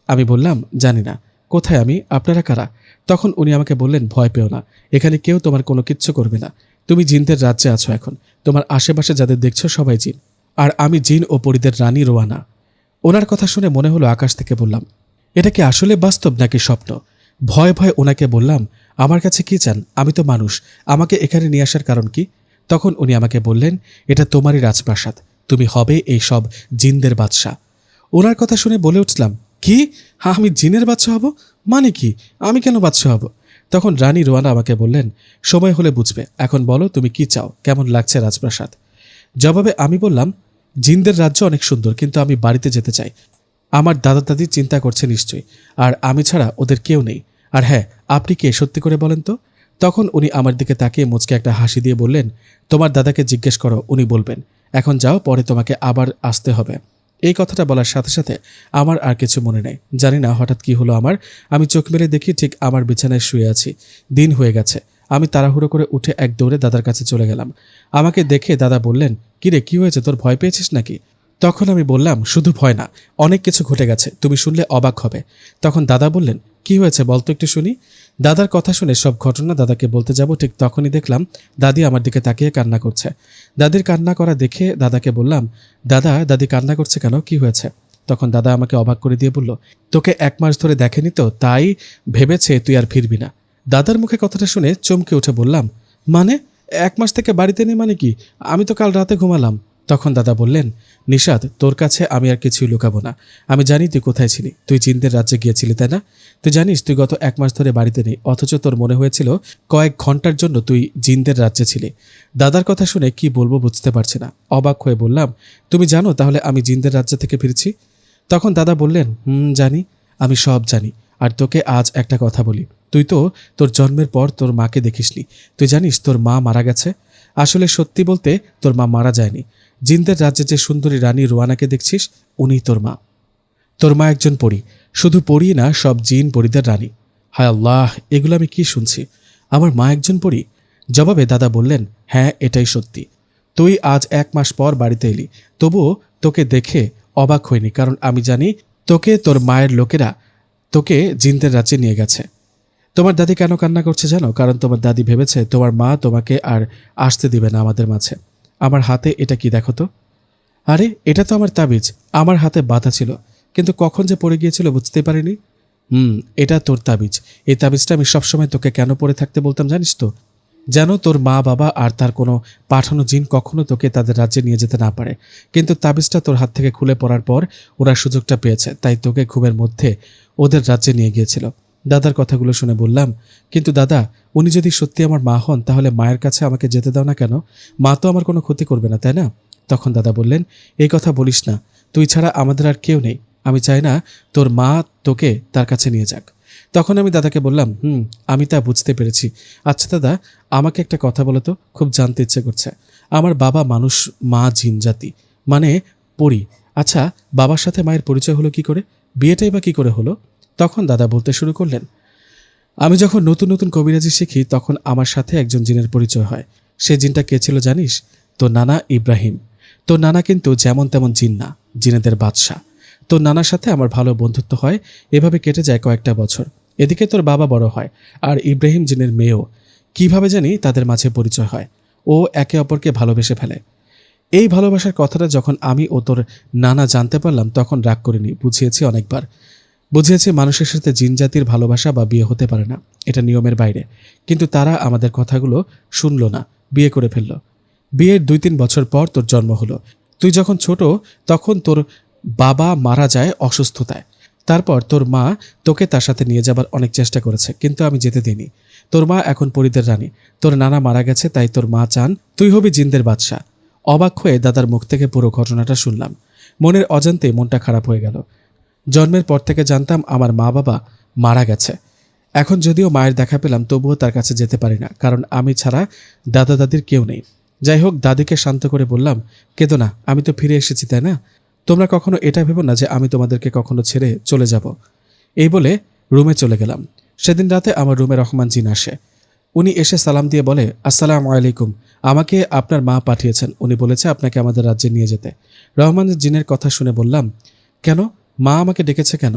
[SPEAKER 1] আমি বললাম, জানি না। কোথায় আমি? আপনারা কারা? তখন উনি আমাকে বললেন, ভয় পেও না, এখানে কেউ তোমার কোনো কিচ্ছু করবে না। তুমি জিনদের রাজ্যে আছো এখন। তোমার আশেপাশে যাদের দেখছো সবাই জিন, আর আমি জিন ও পরীদের রানী রোয়ানা। ওনার কথা শুনে মনে হলো আকাশ থেকে বললাম, এটা কি আসলে বাস্তব নাকি স্বপ্ন? ভয়ে ভয়ে ওনাকে বললাম, আমার কাছে কি চান? আমি তো মানুষ, আমাকে এখানে নিয়ে আসার কারণ কি? তখন উনি আমাকে বললেন, এটা তোমারই রাজপ্রাসাদ, তুমি হবে এই সব জিনদের বাদশা। ওনার কথা শুনে বলে উঠলাম, কি? হ্যাঁ, আমি জিনের বাদশা হব? মানে কি? আমি কেন বাদশা হব? তখন রানী রোয়ানা আমাকে বললেন, সময় হলে বুঝবে, এখন বলো তুমি কি চাও, কেমন লাগছে রাজপ্রাসাদ? জবাবে আমি বললাম, জিনদের রাজ্য অনেক সুন্দর, কিন্তু আমি বাড়িতে যেতে চাই। আমার দাদা দাদি চিন্তা করছে নিশ্চয়ই, আর আমি ছাড়া ওদের কেউ নেই। আর হ্যাঁ, আপনি কে সত্যি করে বলেন তো? তখন উনি আমার দিকে তাকিয়ে মুচকে একটা হাসি দিয়ে বললেন, তোমার দাদাকে জিজ্ঞেস করো, উনি বলবেন। এখন যাও, পরে তোমাকে আবার আসতে হবে। এই কথাটা বলার সাথে সাথে আমার আর কিছু মনে নেই। জানি না হঠাৎ কি হলো আমার। আমি চোখ মেলে দেখি ঠিক আমার বিছানায় শুয়ে আছি। দিন হয়ে গেছে। আমি তাড়াহুড়ো করে উঠে এক দৌড়ে দাদার কাছে চলে গেলাম। আমাকে দেখে দাদা বললেন, কিরে, কি হয়েছে, তোর ভয় পেয়েছিস নাকি? তখন আমি বললাম, শুধু ভয় না, অনেক কিছু ঘটে গেছে, তুমি শুনলে অবাক হবে। তখন দাদা বললেন, কি হয়েছে বলতো একটু শুনি। দাদার কথা শুনে সব ঘটনা দাদাকে বলতে যাব, ঠিক তখনই দেখলাম দাদি আমার দিকে তাকিয়ে কান্না করছে। দাদির কান্না করা দেখে দাদাকে বললাম, দাদা, দাদি কান্না করছে কেন, কি হয়েছে? তখন দাদা আমাকে অবাক করে দিয়ে বলল, তোকে 1 মাস ধরে দেখেনি তো, তাই ভেবেছে তুই আর ফিরবি না। দাদার মুখে কথাটা শুনে চমকে উঠে বললাম, মানে 1 মাস থেকে বাড়িতে নেই মানে কি? আমি তো কাল রাতে ঘুমালাম। তখন দাদা বললেন, নিশাদ, তোর কাছে আমি আর কিছুই লুকাবো না। আমি জানি তুই কোথায় ছিলি, তুই জিনদের রাজ্যে গিয়েছিলি, তাই না? তুই জানিস তুই গত 1 মাস ধরে বাড়িতে নেই, অথচ তোর মনে হয়েছিল কয়েক ঘন্টার জন্য তুই জিনদের রাজ্যে ছিলি। দাদার কথা শুনে কি বলবো বুঝতে পারছি না। অবাক হয়ে বললাম, তুমি জানো তাহলে আমি জিনদের রাজ্য থেকে ফিরছি? তখন দাদা বললেন, জানি, আমি সব জানি। আর তোকে আজ একটা কথা বলি, তুই তো তোর জন্মের পর তোর মাকে দেখিসনি। তুই জানিস তোর মা মারা গেছে? আসলে সত্যি বলতে তোর মা মারা যায়নি। জিনদের রাজ্যে যে সুন্দরী রানী রুয়ানাকে দেখছিস, উনিই তোর মা। তোর মা একজন পরী, শুধু পরী না, সব জিন পরীদের রানী। হায় আল্লাহ, এগুলো আমি কি শুনছি? আমার মা একজন পরী? জবাবে দাদা বললেন, হ্যাঁ এটাই সত্যি। তুই আজ 1 মাস পর বাড়িতে এলি, তবুও তোকে দেখে অবাক হইনি, কারণ আমি জানি তোকে তোর মায়ের লোকেরা তোকে জিনদের রাজ্যে নিয়ে গেছে। তোমার দাদি কেন কান্না করছে জানো? কারণ তোমার দাদি ভেবেছে তোমার মা তোমাকে আর আসতে দিবে না আমাদের মাঝে। আমার হাতে এটা কি দেখো তো। আরে এটা তো আমার তাবিজ, আমার হাতে বাঁধা ছিল, কিন্তু কখন যে পড়ে গিয়েছিল বুঝতে পারিনি। এটা তোর তাবিজ। এই তাবিজটা আমি সবসময় তোকে কেন পড়ে থাকতে বলতাম জানিস তো? যেন তোর মা বাবা আর তার কোনো পাঠানো জিন কখনো তোকে তাদের রাজ্যে নিয়ে যেতে না পারে। কিন্তু তাবিজটা তোর হাত থেকে খুলে পড়ার পর ওরা সুযোগটা পেয়েছে, তাই তোকে ঘুমের মধ্যে ওদের রাজ্যে নিয়ে গিয়েছিল। দাদার কথাগুলো শুনে বললাম, কিন্তু দাদা, উনি যদি সত্যি আমার মা হন তাহলে মায়ের কাছে আমাকে যেতে দাও না কেন? মা তো আমার কোনো ক্ষতি করবে না, তাই না? তখন দাদা বললেন, এই কথা বলিস না, তুই ছাড়া আমাদের আর কেউ নেই। আমি চাই না তোর মা তোকে তার কাছে নিয়ে যাক। তখন আমি দাদাকে বললাম, আমি তা বুঝতে পেরেছি। আচ্ছা দাদা, আমাকে একটা কথা বলো তো, খুব জানতে ইচ্ছে করছে। আমার বাবা মানুষ, মা জিন জাতি, মানে পরী। আচ্ছা, বাবার সাথে মায়ের পরিচয় হলো কি করে? বিয়েটাই বা কি করে হলো? তখন দাদা বলতে শুরু করলেন, আমি যখন নতুন নতুন কবিরাজি শিখি তখন আমার সাথে একজন জিনের পরিচয় হয়। সে জিনটা কে ছিল জানিস? তোর নানা ইব্রাহিম। তোর নানা কিন্তু যেমন তেমন জিন না, জিনেদের বাদশা। তোর নানার সাথে আমার ভালো বন্ধুত্ব হয়, এভাবে কেটে যায় কয়েকটা বছর। এদিকে তোর বাবা বড় হয়, আর ইব্রাহিম জিনের মেয়েও। কিভাবে জানি তাদের মাঝে পরিচয় হয়, ও একে অপরকে ভালোবেসে ফেলে। এই ভালোবাসার কথাটা যখন আমি ও তোর নানা জানতে পারলাম তখন রাগ করিনি, বুঝিয়েছি অনেকবার। বুঝিয়েছি মানুষের সাথে জিন জাতির ভালোবাসা বা বিয়ে হতে পারে না, এটা নিয়মের বাইরে। কিন্তু তারা আমাদের কথাগুলো শুনল না, বিয়ে করে ফেলল। বিয়ের 2-3 বছর পর তোর জন্ম হলো। তুই যখন ছোট তখন তোর বাবা মারা যায় অসুস্থতায়। তারপর তোর মা তোকে তার সাথে নিয়ে যাবার অনেক চেষ্টা করেছে, কিন্তু আমি যেতে দিইনি। তোর মা এখন পরীদের রানী, তোর নানা মারা গেছে, তাই তোর মা চান তুই হবি জিনদের বাদশা। অবাক হয়ে দাদার মুখ থেকে পুরো ঘটনাটা শুনলাম। মনের অজান্তে মনটা খারাপ হয়ে গেল। জন্মের পর থেকে জানতাম আমার মা বাবা মারা গেছে। এখন যদিও মায়ের দেখা পেলাম তবুও তার কাছে যেতে পারি না, কারণ আমি ছাড়া দাদা দাদির কেউ নেই। যাই হোক, দাদিকে শান্ত করে বললাম, কেঁদো না, আমি তো ফিরে এসেছি, তাই না? তোমরা কখনো এটা ভেবো না যে আমি তোমাদেরকে কখনো ছেড়ে চলে যাব। এই বলে রুমে চলে গেলাম। সেদিন রাতে আমার রুমে রহমান জিন আসে। উনি এসে সালাম দিয়ে বলে, আসসালামু আলাইকুম, আমাকে আপনার মা পাঠিয়েছেন, উনি বলেছে আপনাকে আমাদের রাজ্যে নিয়ে যেতে। রহমান জিনের কথা শুনে বললাম, কেন, মা আমাকে ডেকেছে কেন?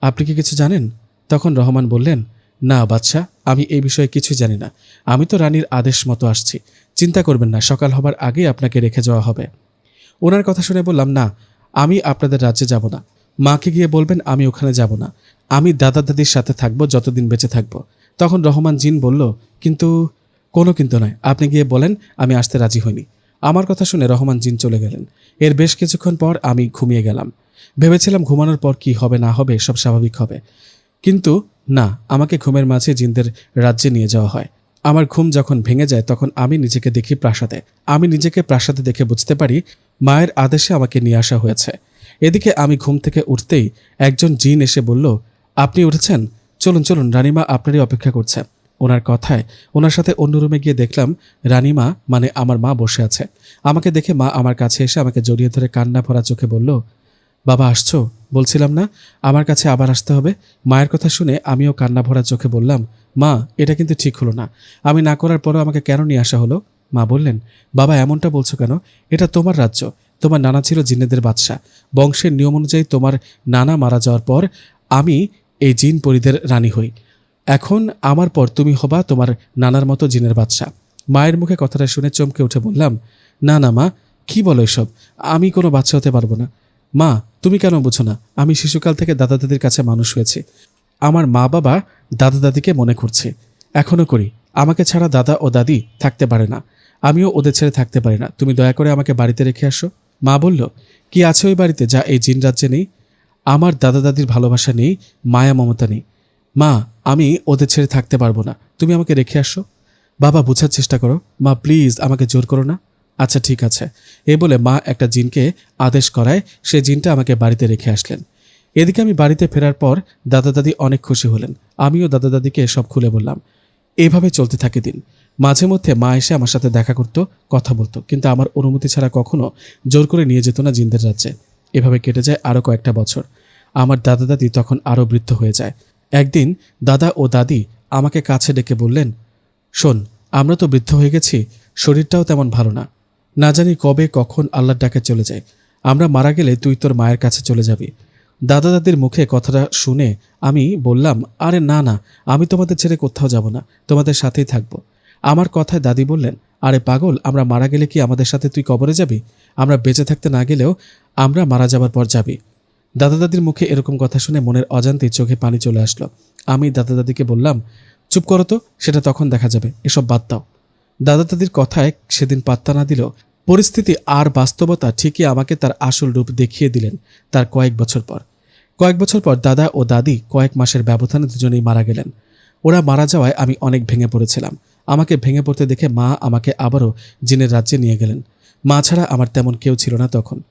[SPEAKER 1] আপনি কি কিছু জানেন? তখন রহমান বললেন, না বাদশা, আমি এই বিষয়ে কিছু জানি না। আমি তো রানীর আদেশ মতো আসছি। চিন্তা করবেন না, সকাল হবার আগেই আপনাকে রেখে যাওয়া হবে। ওনার কথা শুনে বললাম, না, আমি আপনাদের রাজ্যে যাব না। মাকে গিয়ে বলবেন আমি ওখানে যাব না, আমি দাদা দাদির সাথে থাকবো যতদিন বেঁচে থাকবো। তখন রহমান জিন বলল, কিন্তু? কোনো কিন্তু নয়, আপনি গিয়ে বলেন আমি আসতে রাজি হইনি। আমার কথা শুনে রহমান জিন চলে গেলেন। এর বেশ কিছুক্ষণ পর আমি ঘুমিয়ে গেলাম। ভেবেছিলাম ঘুমানোর পর কি হবে না হবে সব স্বাভাবিক হবে, কিন্তু না, আমাকে ঘুমের মাঝে জিনদের রাজ্যে নিয়ে যাওয়া হয়। আমার ঘুম যখন ভেঙে যায় তখন আমি নিজেকে দেখি প্রাসাদে। আমি নিজেকে প্রাসাদে দেখে বুঝতে পারি মায়ের আদেশে আমাকে নিয়ে আসা হয়েছে। এদিকে আমি ঘুম থেকে উঠতেই একজন জিন এসে বলল, আপনি উঠেছেন? চলুন চলুন, রানীমা আপনারই অপেক্ষা করছে। ওনার কথায় ওনার সাথে অন্য রুমে গিয়ে দেখলাম রানীমা মানে আমার মা বসে আছে। আমাকে দেখে মা আমার কাছে এসে আমাকে জড়িয়ে ধরে কান্না ভরা চোখে বলল, বাবা আসছো? বলছিলাম না আমার কাছে আবার আসতে হবে? মায়ের কথা শুনে আমিও কান্না ভরা চোখে বললাম, মা এটা কিন্তু ঠিক হলো না, আমি না করার পরও আমাকে কেন নিয়ে আসা হলো? মা বললেন, বাবা এমনটা বলছো কেন? এটা তোমার রাজ্য, তোমার নানা ছিল জিন্নেদের বাদশা। বংশের নিয়ম অনুযায়ী তোমার নানা মারা যাওয়ার পর আমি এই জিন পরীদের রানী হই। এখন আমার পর তুমি হবা তোমার নানার মতো জিনের বাদশা। মায়ের মুখে কথাটা শুনে চমকে উঠে বললাম, না না মা, কি বলো এসব? আমি কোনো বাচ্চা হতে পারবো না। মা তুমি কেন বুঝো না? আমি শিশুকাল থেকে দাদা দাদির কাছে মানুষ হয়েছি। আমার মা বাবা দাদা দাদিকে মনে করছে, এখনো করি। আমাকে ছাড়া দাদা ও দাদি থাকতে পারে না, আমিও ওদের ছেড়ে থাকতে পারি না। তুমি দয়া করে আমাকে বাড়িতে রেখে আসো। মা বলল, কি আছে ওই বাড়িতে যা এই জিন রাজ্যে নেই? আমার দাদা দাদির ভালোবাসা নেই, মায়া মমতা নেই। মা আমি ওদের ছেড়ে থাকতে পারবো না, তুমি আমাকে রেখে আসো। বাবা বোঝার চেষ্টা করো, মা প্লিজ আমাকে জোর করো না। আচ্ছা ঠিক আছে। এই বলে মা একটা জিনকে আদেশ করায় সে জিনটা আমাকে বাড়িতে রেখে আসলেন। এদিকে আমি বাড়িতে ফেরার পর দাদা দাদি অনেক খুশি হলেন। আমিও দাদা দাদিকে সব খুলে বললাম। এইভাবে চলতে থাকে দিন। মাঝে মধ্যে মা এসে আমার সাথে দেখা করতো, কথা বলতো, কিন্তু আমার অনুমতি ছাড়া কখনো জোর করে নিয়ে যেত না জিনদের রাজ্যে। এভাবে কেটে যায় আরও কয়েকটা বছর। আমার দাদা দাদি তখন আরও বৃদ্ধ হয়ে যায়। একদিন দাদা ও দাদি আমাকে কাছে ডেকে বললেন, শোন, আমরা তো বৃদ্ধ হয়ে গেছি, শরীরটাও তেমন ভালো না। না জানি কবে কখন আল্লাহর ডাকে চলে যায়। আমরা মারা গেলে তুই তোর মায়ের কাছে চলে যাবি। দাদা দাদির মুখে কথাটা শুনে আমি বললাম, আরে না না, আমি তোমাদের ছেড়ে কোথাও যাব না, তোমাদের সাথেই থাকব। আমার কথায় দাদি বললেন, আরে পাগল, আমরা মারা গেলে কি আমাদের সাথে তুই কবরে যাবি? আমরা বেঁচে থাকতে না গেলেও আমরা মারা যাবার পর যাবি। দাদা দাদির মুখে এরকম কথা শুনে মনের অজান্তেই চোখে পানি চলে আসলো। আমি দাদা দাদিকে বললাম, চুপ করো তো, সেটা তখন দেখা যাবে, এসব বাদ দাও। দাদা দাদির কথায় সেদিন পাত্তা না দিলেও পরিস্থিতি আর বাস্তবতা ঠিকই আমাকে তার আসল রূপ দেখিয়ে দিলেন তার কয়েক বছর পর দাদা ও দাদি কয়েক মাসের ব্যবধানে দুজনেই মারা গেলেন। ওরা মারা যাওয়ায় আমি অনেক ভেঙে পড়েছিলাম। আমাকে ভেঙে পড়তে দেখে মা আমাকে আবারও জিনের রাজ্যে নিয়ে গেলেন। মা ছাড়া আমার তেমন কেউ ছিল না তখন।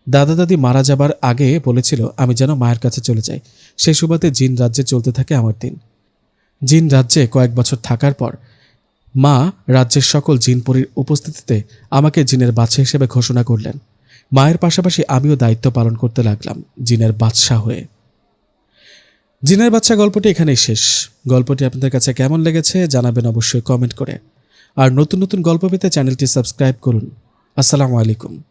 [SPEAKER 1] দাদা দাদি মারা যাবার আগে বলেছিল আমি যেন মায়ের কাছে চলে যাই। সেই সুবাদে জিন রাজ্যে চলতে থাকে আমার দিন। জিন রাজ্যে কয়েক বছর থাকার পর মা রাজ্যের সকল জিনপরির উপস্থিতিতে আমাকে জিনের বাদশা হিসেবে ঘোষণা করলেন। মায়ের পাশাপাশি আমিও দায়িত্ব পালন করতে লাগলাম জিনের বাদশা হয়ে। জিনের বাদশা গল্পটি এখানেই শেষ। গল্পটি আপনাদের কাছে কেমন লেগেছে জানাবেন অবশ্যই কমেন্ট করে। আর নতুন নতুন গল্প পেতে চ্যানেলটি সাবস্ক্রাইব করুন। আসসালামু আলাইকুম।